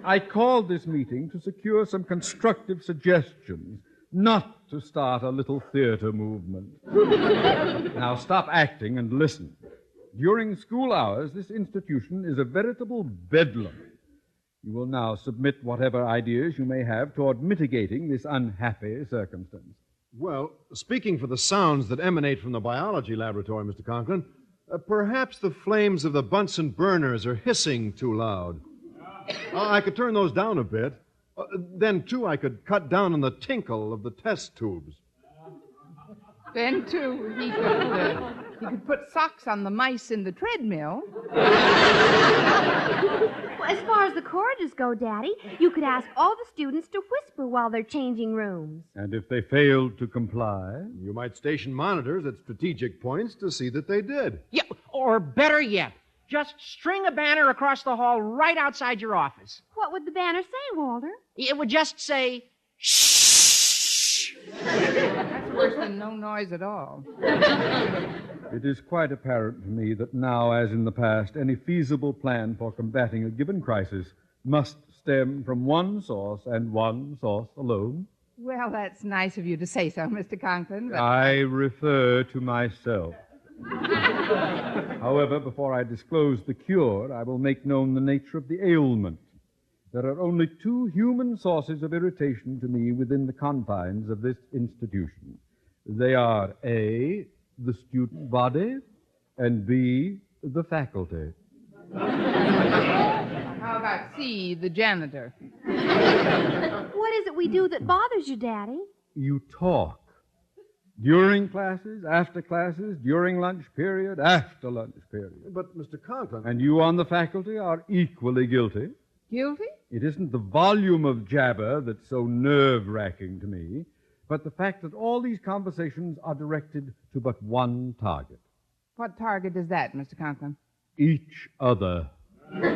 I called this meeting to secure some constructive suggestions, not to start a little theater movement. Now stop acting and listen. During school hours, this institution is a veritable bedlam. You will now submit whatever ideas you may have toward mitigating this unhappy circumstance. Well, speaking for the sounds that emanate from the biology laboratory, Mr. Conklin, perhaps the flames of the Bunsen burners are hissing too loud. I could turn those down a bit. Then, too, I could cut down on the tinkle of the test tubes. Then, too, he could put socks on the mice in the treadmill. Well, as far as the corridors go, Daddy, you could ask all the students to whisper while they're changing rooms. And if they failed to comply? You might station monitors at strategic points to see that they did. Yeah, or better yet, just string a banner across the hall right outside your office. What would the banner say, Walter? It would just say, shh. That's worse than no noise at all. It is quite apparent to me that now, as in the past, any feasible plan for combating a given crisis must stem from one source and one source alone? Well, that's nice of you to say so, Mr. Conklin, but... I refer to myself. However, before I disclose the cure, I will make known the nature of the ailment. There are only two human sources of irritation to me within the confines of this institution. They are A, the student body, and B, the faculty. How about C, the janitor? What is it we do that bothers you, Daddy? You talk. During classes, after classes, during lunch period, after lunch period. But, Mr. Conklin... And you on the faculty are equally guilty. Guilty? It isn't the volume of jabber that's so nerve-wracking to me, but the fact that all these conversations are directed to but one target. What target is that, Mr. Conklin? Each other. Well,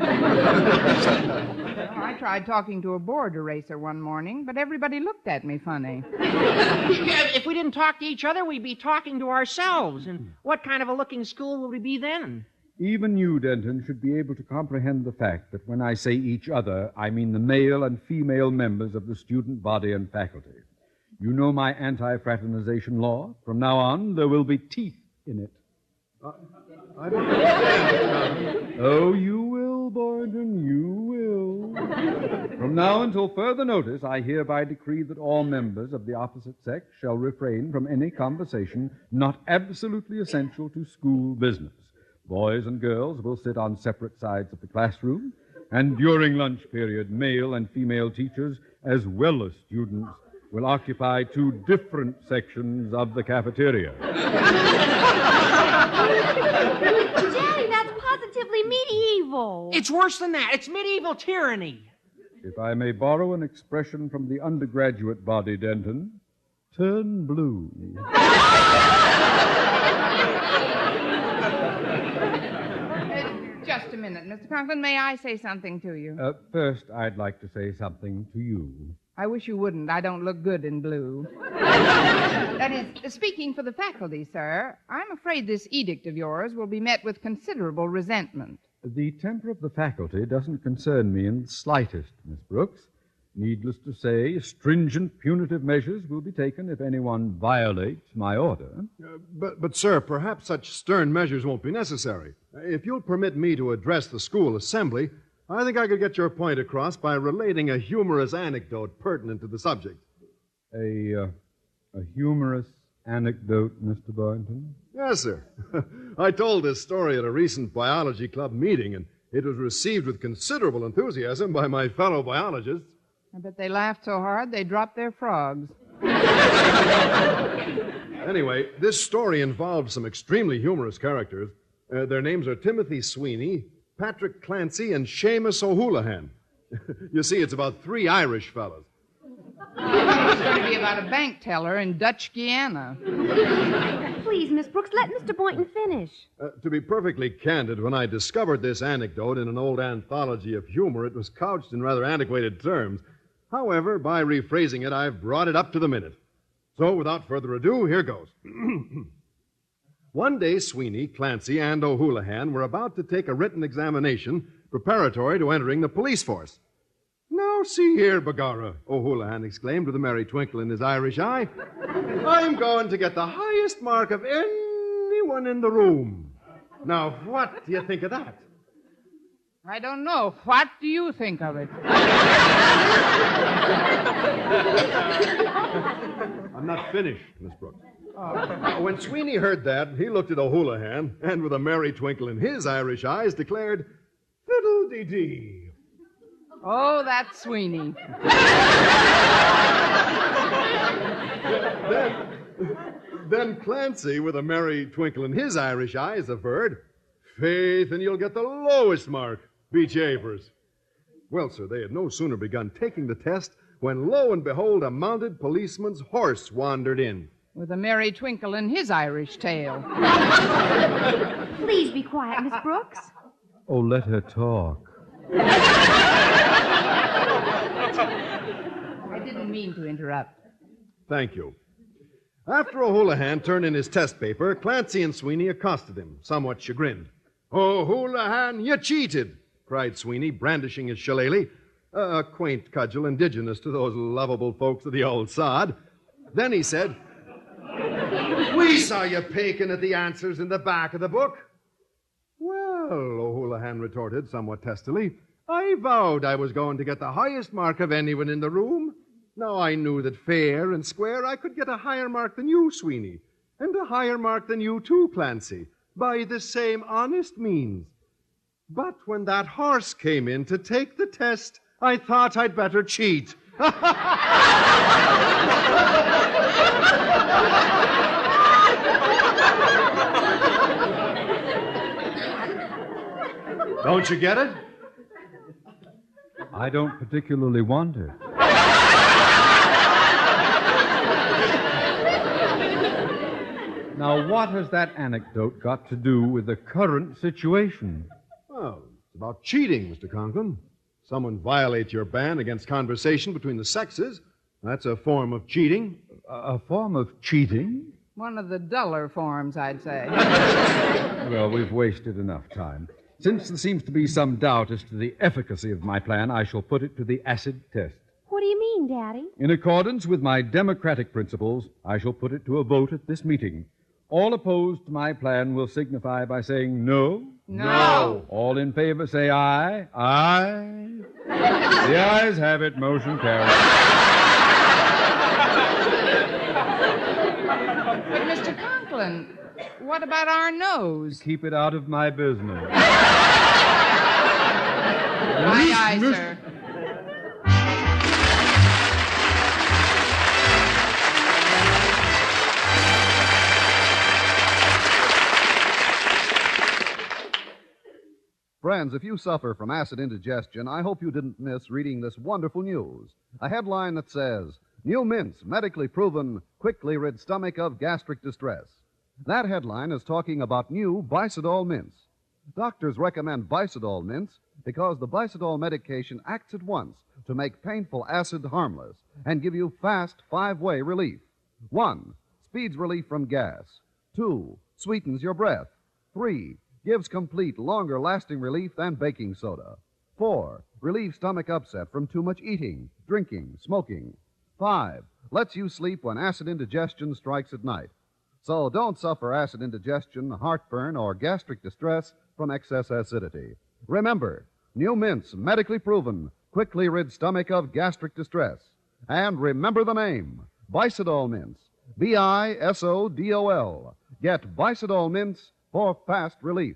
I tried talking to a board eraser one morning, but everybody looked at me funny. If we didn't talk to each other, we'd be talking to ourselves. And what kind of a looking school would we be then? Even you, Denton, should be able to comprehend the fact that when I say each other, I mean the male and female members of the student body and faculty. You know my anti-fraternization law. From now on, there will be teeth in it. I don't understand. Oh, you will, Boynton, you will. From now until further notice, I hereby decree that all members of the opposite sex shall refrain from any conversation not absolutely essential to school business. Boys and girls will sit on separate sides of the classroom, and during lunch period, male and female teachers, as well as students, will occupy two different sections of the cafeteria. Daddy, that's positively medieval. It's worse than that. It's medieval tyranny. If I may borrow an expression from the undergraduate body, Denton, turn blue. Just a minute, Mr. Conklin. May I say something to you? First, I'd like to say something to you. I wish you wouldn't. I don't look good in blue. That is, speaking for the faculty, sir, I'm afraid this edict of yours will be met with considerable resentment. The temper of the faculty doesn't concern me in the slightest, Miss Brooks. Needless to say, stringent punitive measures will be taken if anyone violates my order. But, sir, perhaps such stern measures won't be necessary. If you'll permit me to address the school assembly, I think I could get your point across by relating a humorous anecdote pertinent to the subject. A humorous anecdote, Mr. Boynton? Yes, sir. I told this story at a recent biology club meeting, and it was received with considerable enthusiasm by my fellow biologists. I bet they laughed so hard they dropped their frogs. Anyway, this story involved some extremely humorous characters. Their names are Timothy Sweeney, Patrick Clancy, and Seamus O'Houlihan. You see, it's about three Irish fellas. It's going to be about a bank teller in Dutch Guiana. Please, Miss Brooks, let Mr. Boynton finish. To be perfectly candid, when I discovered this anecdote in an old anthology of humor, it was couched in rather antiquated terms. However, by rephrasing it, I've brought it up to the minute. So, without further ado, here goes. One day, Sweeney, Clancy, and O'Houlihan were about to take a written examination preparatory to entering the police force. Now, see here, Begorra, O'Houlihan exclaimed with a merry twinkle in his Irish eye. I'm going to get the highest mark of anyone in the room. Now, what do you think of that? I don't know. What do you think of it? I'm not finished, Miss Brooks. When Sweeney heard that, he looked at O'Houlihan and, with a merry twinkle in his Irish eyes, declared, "Fiddle-dee-dee." Oh, that's Sweeney. Then Clancy, with a merry twinkle in his Irish eyes, averred, "Faith, and you'll get the lowest mark. Be chafers." Well, sir, they had no sooner begun taking the test when, lo and behold, a mounted policeman's horse wandered in. With a merry twinkle in his Irish tail. Please be quiet, Miss Brooks. Oh, let her talk. I didn't mean to interrupt. Thank you. After O'Houlihan turned in his test paper, Clancy and Sweeney accosted him, somewhat chagrined. "O'Houlihan, you cheated!" cried Sweeney, brandishing his shillelagh. a quaint cudgel indigenous to those lovable folks of the old sod. Then he said, "We saw you peeking at the answers in the back of the book." "Well," O'Houlihan retorted somewhat testily, "I vowed I was going to get the highest mark of anyone in the room. Now I knew that fair and square I could get a higher mark than you, Sweeney, and a higher mark than you too, Clancy, by the same honest means. But when that horse came in to take the test, I thought I'd better cheat." Don't you get it? I don't particularly want it. Now, what has that anecdote got to do with the current situation? Well, it's about cheating, Mr. Conklin. Someone violates your ban against conversation between the sexes. That's a form of cheating. A form of cheating? One of the duller forms, I'd say. Well, we've wasted enough time. Since there seems to be some doubt as to the efficacy of my plan, I shall put it to the acid test. What do you mean, Daddy? In accordance with my democratic principles, I shall put it to a vote at this meeting. All opposed to my plan will signify by saying no. No. All in favor say aye. Aye. The ayes have it. Motion carried. But, Mr. Conklin, what about our nose? Keep it out of my business. Aye, aye, sir. Friends, if you suffer from acid indigestion, I hope you didn't miss reading this wonderful news. A headline that says, "New mints medically proven quickly rid stomach of gastric distress." That headline is talking about new Bicidol mints. Doctors recommend Bicidol mints because the Bicidol medication acts at once to make painful acid harmless and give you fast 5-way relief. 1. Speeds relief from gas. 2. Sweetens your breath. 3. Gives complete, longer-lasting relief than baking soda. 4. Relieves stomach upset from too much eating, drinking, smoking. 5. Lets you sleep when acid indigestion strikes at night. So don't suffer acid indigestion, heartburn, or gastric distress from excess acidity. Remember, new mints, medically proven, quickly rid stomach of gastric distress. And remember the name, Bicidol mints. Bisodol. Get Bicidol mints for fast relief.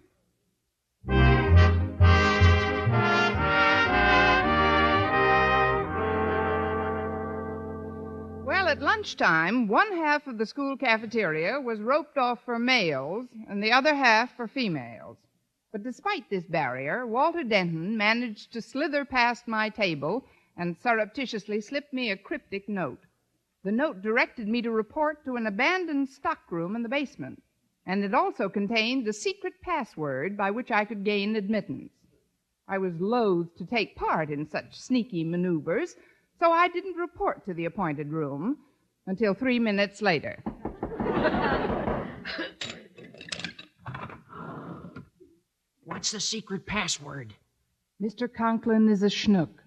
Well, at lunchtime, one half of the school cafeteria was roped off for males and the other half for females. But despite this barrier, Walter Denton managed to slither past my table and surreptitiously slipped me a cryptic note. The note directed me to report to an abandoned stockroom in the basement, and it also contained the secret password by which I could gain admittance. I was loath to take part in such sneaky maneuvers, so I didn't report to the appointed room until 3 minutes later. What's the secret password? Mr. Conklin is a schnook.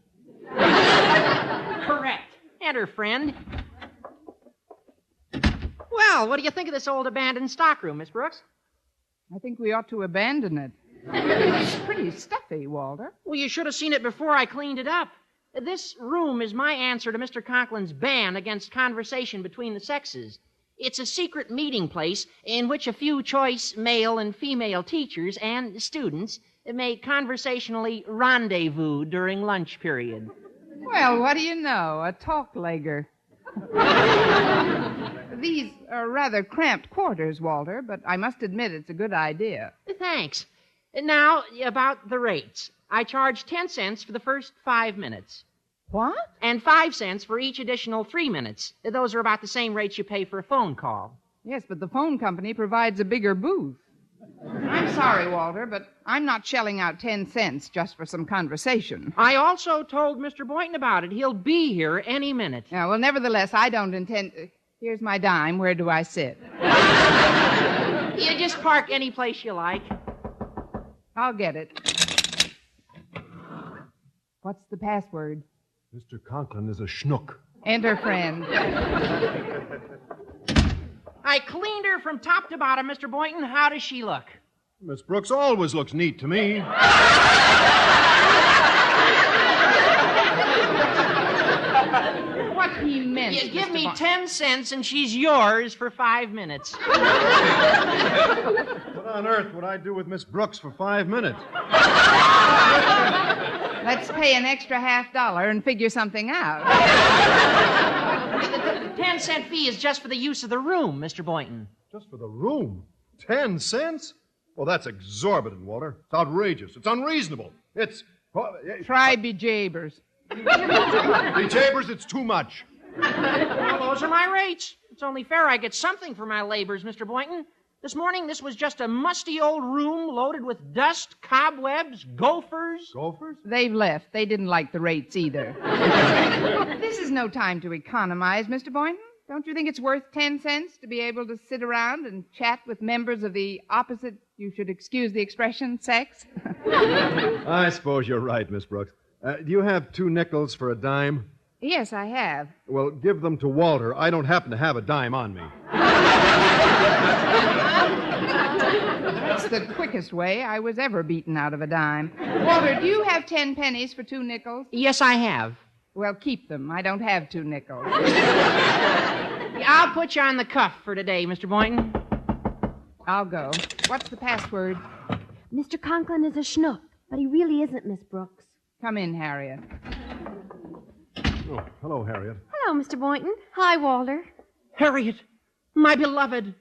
Correct. Enter, friend. Well, what do you think of this old abandoned stockroom, Miss Brooks? I think we ought to abandon it. It's pretty stuffy, Walter. Well, you should have seen it before I cleaned it up. This room is my answer to Mr. Conklin's ban against conversation between the sexes. It's a secret meeting place in which a few choice male and female teachers and students may conversationally rendezvous during lunch period. Well, what do you know? A talk-legger. These are rather cramped quarters, Walter, but I must admit it's a good idea. Thanks. Now, about the rates. I charge 10 cents for the first 5 minutes. What? And 5 cents for each additional 3 minutes. Those are about the same rates you pay for a phone call. Yes, but the phone company provides a bigger booth. I'm sorry, Walter, but I'm not shelling out 10 cents just for some conversation. I also told Mr. Boynton about it. He'll be here any minute. Yeah, well, nevertheless, I don't intend... Here's my dime. Where do I sit? You just park any place you like. I'll get it. What's the password? Mr. Conklin is a schnook. Enter friend. I cleaned her from top to bottom, Mr. Boynton. How does she look? Miss Brooks always looks neat to me. What he meant. You give Mr. me Boynton. 10 cents and she's yours for 5 minutes. What on earth would I do with Miss Brooks for 5 minutes? Let's pay an extra $50 and figure something out. The 10-cent fee is just for the use of the room, Mr. Boynton. Just for the room? 10 cents? Well, that's exorbitant, Walter. It's outrageous. It's unreasonable. It's... Try bejabers. Bejabers, it's too much. Well, those are my rates. It's only fair I get something for my labors, Mr. Boynton. This morning, this was just a musty old room loaded with dust, cobwebs, gophers. Gophers? They've left. They didn't like the rates either. This is no time to economize, Mr. Boynton. Don't you think it's worth 10 cents to be able to sit around and chat with members of the opposite, you should excuse the expression, sex? I suppose you're right, Miss Brooks. Do you have 2 nickels for a dime? Yes, I have. Well, give them to Walter. I don't happen to have a dime on me. That's the quickest way I was ever beaten out of a dime. Walter, do you have 10 pennies for 2 nickels? Yes, I have. Well, keep them. I don't have 2 nickels. I'll put you on the cuff for today, Mr. Boynton. I'll go. What's the password? Mr. Conklin is a schnook, but he really isn't, Miss Brooks. Come in, Harriet. Oh, hello, Harriet. Hello, Mr. Boynton. Hi, Walter. Harriet, my beloved,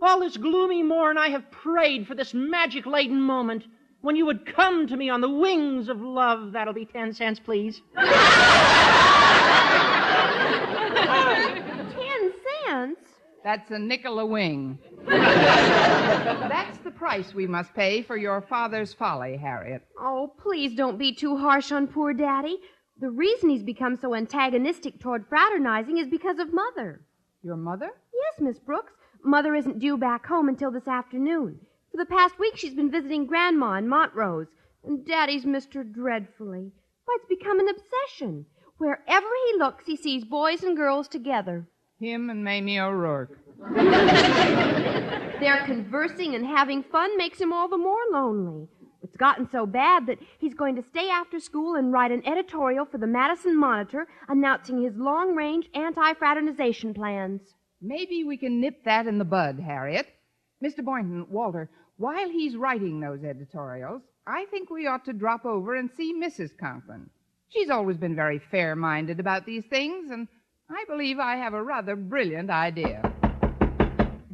all this gloomy morn I have prayed for this magic-laden moment when you would come to me on the wings of love. That'll be 10 cents, please. 10 cents? That's a nickel a wing. That's the price we must pay for your father's folly, Harriet. Oh, please don't be too harsh on poor Daddy. The reason he's become so antagonistic toward fraternizing is because of Mother. Your mother? Yes, Miss Brooks. Mother isn't due back home until this afternoon. For the past week, she's been visiting Grandma in Montrose, and Daddy's missed her dreadfully. Why, it's become an obsession. Wherever he looks, he sees boys and girls together. Him and Mamie O'Rourke. Their conversing and having fun makes him all the more lonely. It's gotten so bad that he's going to stay after school and write an editorial for the Madison Monitor announcing his long-range anti-fraternization plans. Maybe we can nip that in the bud, Harriet. Mr. Boynton, Walter, while he's writing those editorials, I think we ought to drop over and see Mrs. Conklin. She's always been very fair-minded about these things, and I believe I have a rather brilliant idea.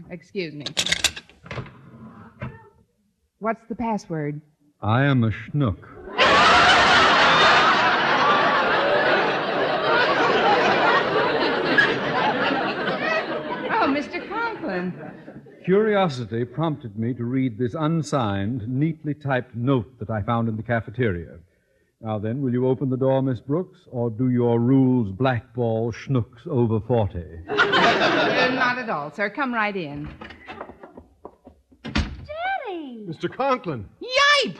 Excuse me. What's the password? I am a schnook. Oh, Mr. Conklin. Curiosity prompted me to read this unsigned, neatly typed note that I found in the cafeteria. Now then, will you open the door, Miss Brooks, or do your rules blackball schnooks over 40? Not at all, sir. Come right in. Daddy! Mr. Conklin. Yipe!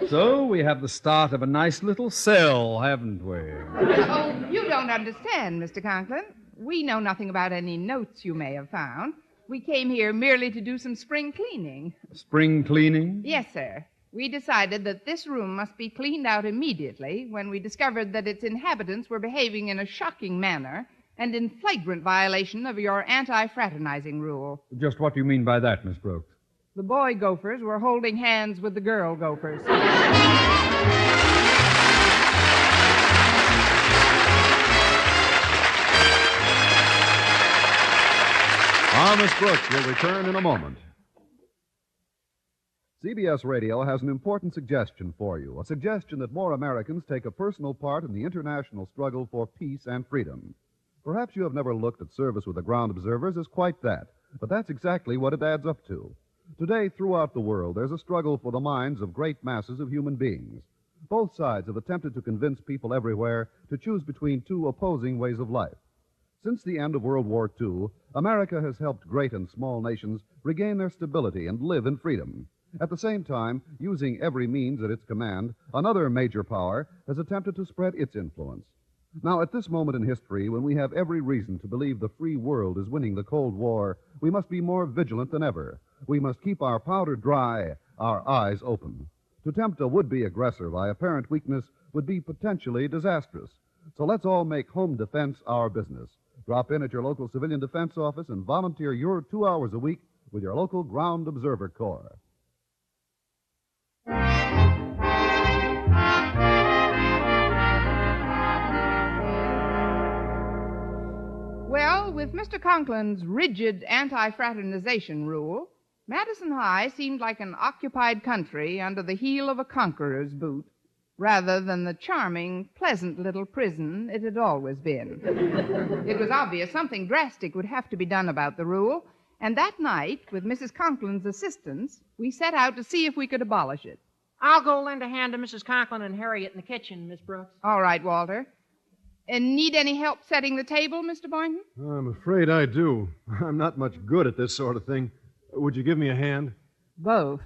So we have the start of a nice little cell, haven't we? Oh, you don't understand, Mr. Conklin. We know nothing about any notes you may have found. We came here merely to do some spring cleaning. Spring cleaning? Yes, sir. We decided that this room must be cleaned out immediately when we discovered that its inhabitants were behaving in a shocking manner and in flagrant violation of your anti-fraternizing rule. Just what do you mean by that, Miss Brooks? The boy gophers were holding hands with the girl gophers. Our Miss Brooks will return in a moment. CBS Radio has an important suggestion for you, a suggestion that more Americans take a personal part in the international struggle for peace and freedom. Perhaps you have never looked at service with the ground observers as quite that, but that's exactly what it adds up to. Today, throughout the world, there's a struggle for the minds of great masses of human beings. Both sides have attempted to convince people everywhere to choose between 2 opposing ways of life. Since the end of World War II, America has helped great and small nations regain their stability and live in freedom. At the same time, using every means at its command, another major power has attempted to spread its influence. Now, at this moment in history, when we have every reason to believe the free world is winning the Cold War, we must be more vigilant than ever. We must keep our powder dry, our eyes open. To tempt a would-be aggressor by apparent weakness would be potentially disastrous. So let's all make home defense our business. Drop in at your local civilian defense office and volunteer your 2 hours a week with your local Ground Observer Corps. Well, with Mr. Conklin's rigid anti-fraternization rule, Madison High seemed like an occupied country under the heel of a conqueror's boot, rather than the charming, pleasant little prison it had always been. It was obvious something drastic would have to be done about the rule, and that night, with Mrs. Conklin's assistance, we set out to see if we could abolish it. I'll go lend a hand to Mrs. Conklin and Harriet in the kitchen, Miss Brooks. All right, Walter. And need any help setting the table, Mr. Boynton? I'm afraid I do. I'm not much good at this sort of thing. Would you give me a hand? Both.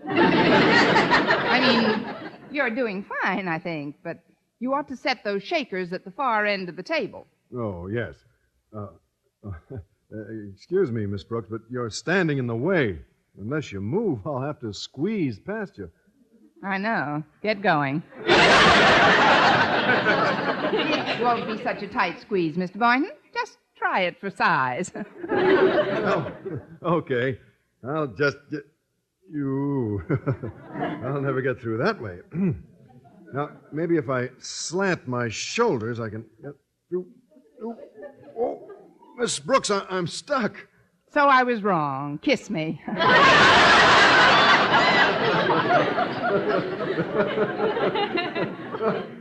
I mean, you're doing fine, I think, but you ought to set those shakers at the far end of the table. Oh, yes. Excuse me, Miss Brooks, but you're standing in the way. Unless you move, I'll have to squeeze past you. I know. Get going. It won't be such a tight squeeze, Mr. Boynton. Just try it for size. Oh, okay. I'll just get you. I'll never get through that way. Now, maybe if I slant my shoulders, I can get through. Oh, Miss Brooks, I'm stuck. So I was wrong. Kiss me.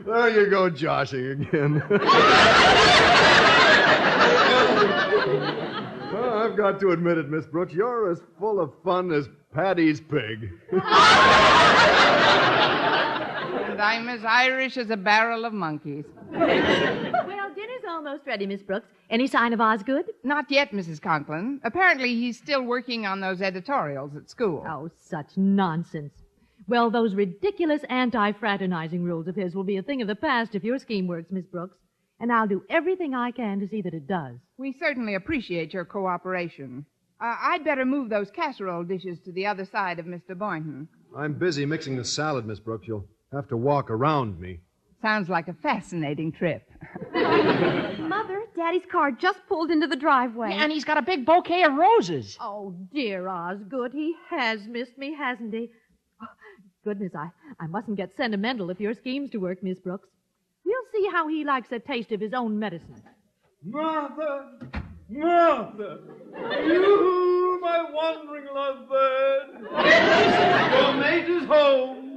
There you go, joshing again. Well, I've got to admit it, Miss Brooks. You're as full of fun as Paddy's pig. And I'm as Irish as a barrel of monkeys. Well, dinner's almost ready, Miss Brooks. Any sign of Osgood? Not yet, Mrs. Conklin. Apparently, he's still working on those editorials at school. Oh, such nonsense. Well, those ridiculous anti-fraternizing rules of his will be a thing of the past if your scheme works, Miss Brooks. And I'll do everything I can to see that it does. We certainly appreciate your cooperation. I'd better move those casserole dishes to the other side of Mr. Boynton. I'm busy mixing the salad, Miss Brooks. You'll have to walk around me. Sounds like a fascinating trip. Mother, Daddy's car just pulled into the driveway. Yeah, and he's got a big bouquet of roses. Oh, dear Osgood, he has missed me, hasn't he? Oh, goodness, I mustn't get sentimental if your scheme's to work, Miss Brooks. We'll see how he likes a taste of his own medicine. Martha! Martha! You, my wandering lovebird! Your mate is home!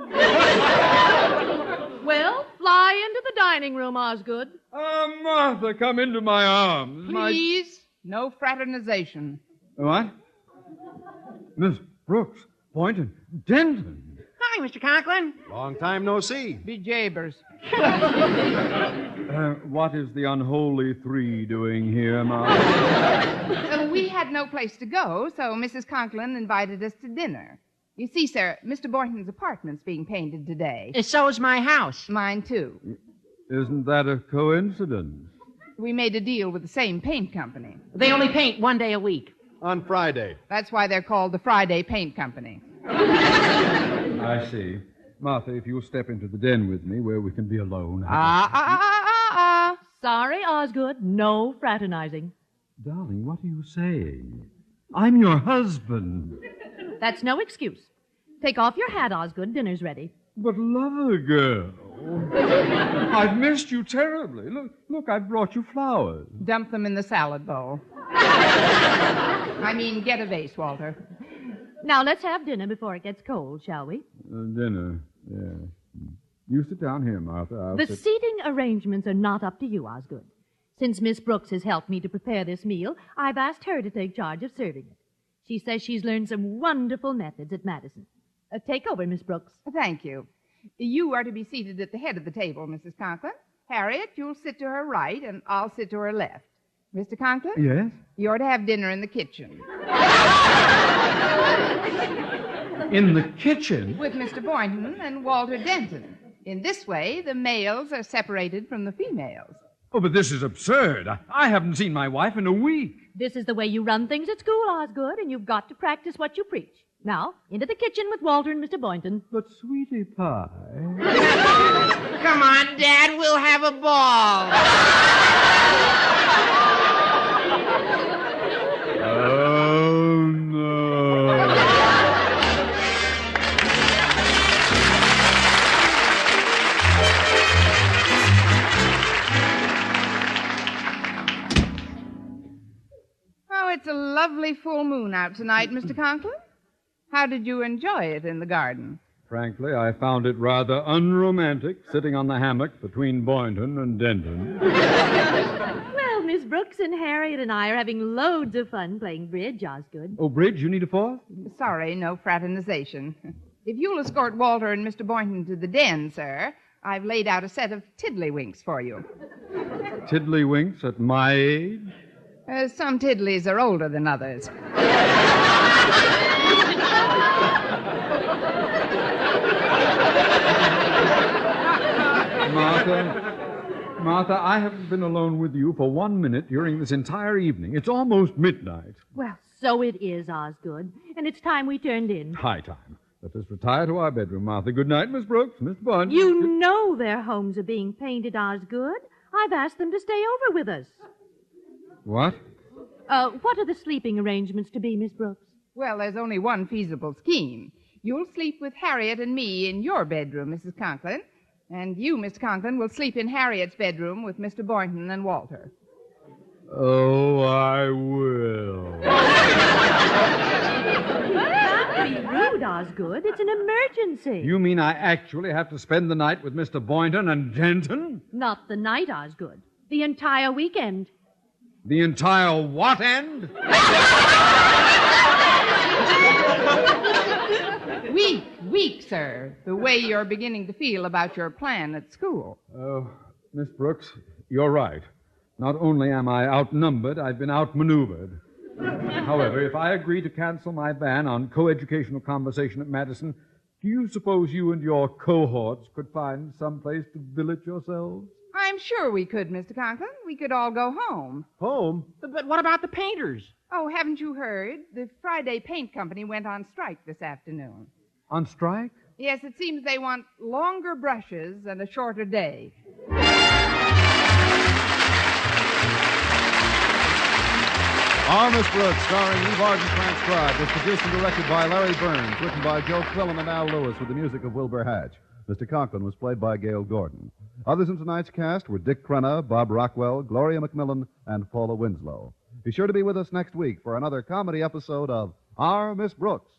Well, fly into the dining room, Osgood. Martha, come into my arms. Please, no fraternization. What? Miss Brooks, Boynton, Denton. Hi, Mr. Conklin. Long time no see. Be jabers. What is the unholy three doing here, Martha? We had no place to go, so Mrs. Conklin invited us to dinner. You see, sir, Mr. Boynton's apartment's being painted today. So is my house. Mine, too. Isn't that a coincidence? We made a deal with the same paint company. They only paint one day a week. On Friday. That's why they're called the Friday Paint Company. I see. Martha, if you'll step into the den with me where we can be alone. Sorry, Osgood. No fraternizing. Darling, what are you saying? I'm your husband. That's no excuse. Take off your hat, Osgood. Dinner's ready. But, lover girl, I've missed you terribly. Look, I've brought you flowers. Dump them in the salad bowl. I mean, get a vase, Walter. Now, let's have dinner before it gets cold, shall we? Dinner, yeah. You sit down here, Martha. The seating arrangements are not up to you, Osgood. Since Miss Brooks has helped me to prepare this meal, I've asked her to take charge of serving it. She says she's learned some wonderful methods at Madison. Take over, Miss Brooks. Thank you. You are to be seated at the head of the table, Mrs. Conklin. Harriet, you'll sit to her right, and I'll sit to her left. Mr. Conklin? Yes? You're to have dinner in the kitchen. In the kitchen? With Mr. Boynton and Walter Denton. In this way, the males are separated from the females. Oh, but this is absurd. I haven't seen my wife in a week. This is the way you run things at school, Osgood, and you've got to practice what you preach. Now, into the kitchen with Walter and Mr. Boynton. But, sweetie pie... Come on, Dad, we'll have a ball. Oh, no. Oh, it's a lovely full moon out tonight, Mr. Conklin. How did you enjoy it in the garden? Frankly, I found it rather unromantic sitting on the hammock between Boynton and Denton. Well, Miss Brooks and Harriet and I are having loads of fun playing bridge, Osgood. Oh, bridge, you need a fourth? Sorry, no fraternization. If you'll escort Walter and Mr. Boynton to the den, sir, I've laid out a set of tiddlywinks for you. Tiddlywinks at my age? Some tiddlies are older than others. Martha, I haven't been alone with you for 1 minute during this entire evening. It's almost midnight. Well, so it is, Osgood. And it's time we turned in. High time. Let us retire to our bedroom, Martha. Good night, Miss Brooks, Mr. Bunch. You know their homes are being painted, Osgood. I've asked them to stay over with us. What? What are the sleeping arrangements to be, Miss Brooks? Well, there's only one feasible scheme. You'll sleep with Harriet and me in your bedroom, Mrs. Conklin. And you, Mr. Conklin, will sleep in Harriet's bedroom with Mr. Boynton and Walter. Oh, I will. Don't be rude, Osgood. It's an emergency. You mean I actually have to spend the night with Mr. Boynton and Denton? Not the night, Osgood. The entire weekend. The entire what end? Weak, sir. The way you're beginning to feel about your plan at school. Oh, Miss Brooks, you're right. Not only am I outnumbered, I've been outmaneuvered. However, if I agree to cancel my ban on coeducational conversation at Madison, do you suppose you and your cohorts could find some place to billet yourselves? I'm sure we could, Mr. Conklin. We could all go home. Home? But what about the painters? Oh, haven't you heard? The Friday Paint Company went on strike this afternoon. On strike? Yes, it seems they want longer brushes and a shorter day. Our Miss Brooks, starring Eve Arden, transcribed, was produced and directed by Larry Burns, written by Joe Quillen and Al Lewis, with the music of Wilbur Hatch. Mr. Conklin was played by Gail Gordon. Others in tonight's cast were Dick Crenna, Bob Rockwell, Gloria McMillan, and Paula Winslow. Be sure to be with us next week for another comedy episode of Our Miss Brooks.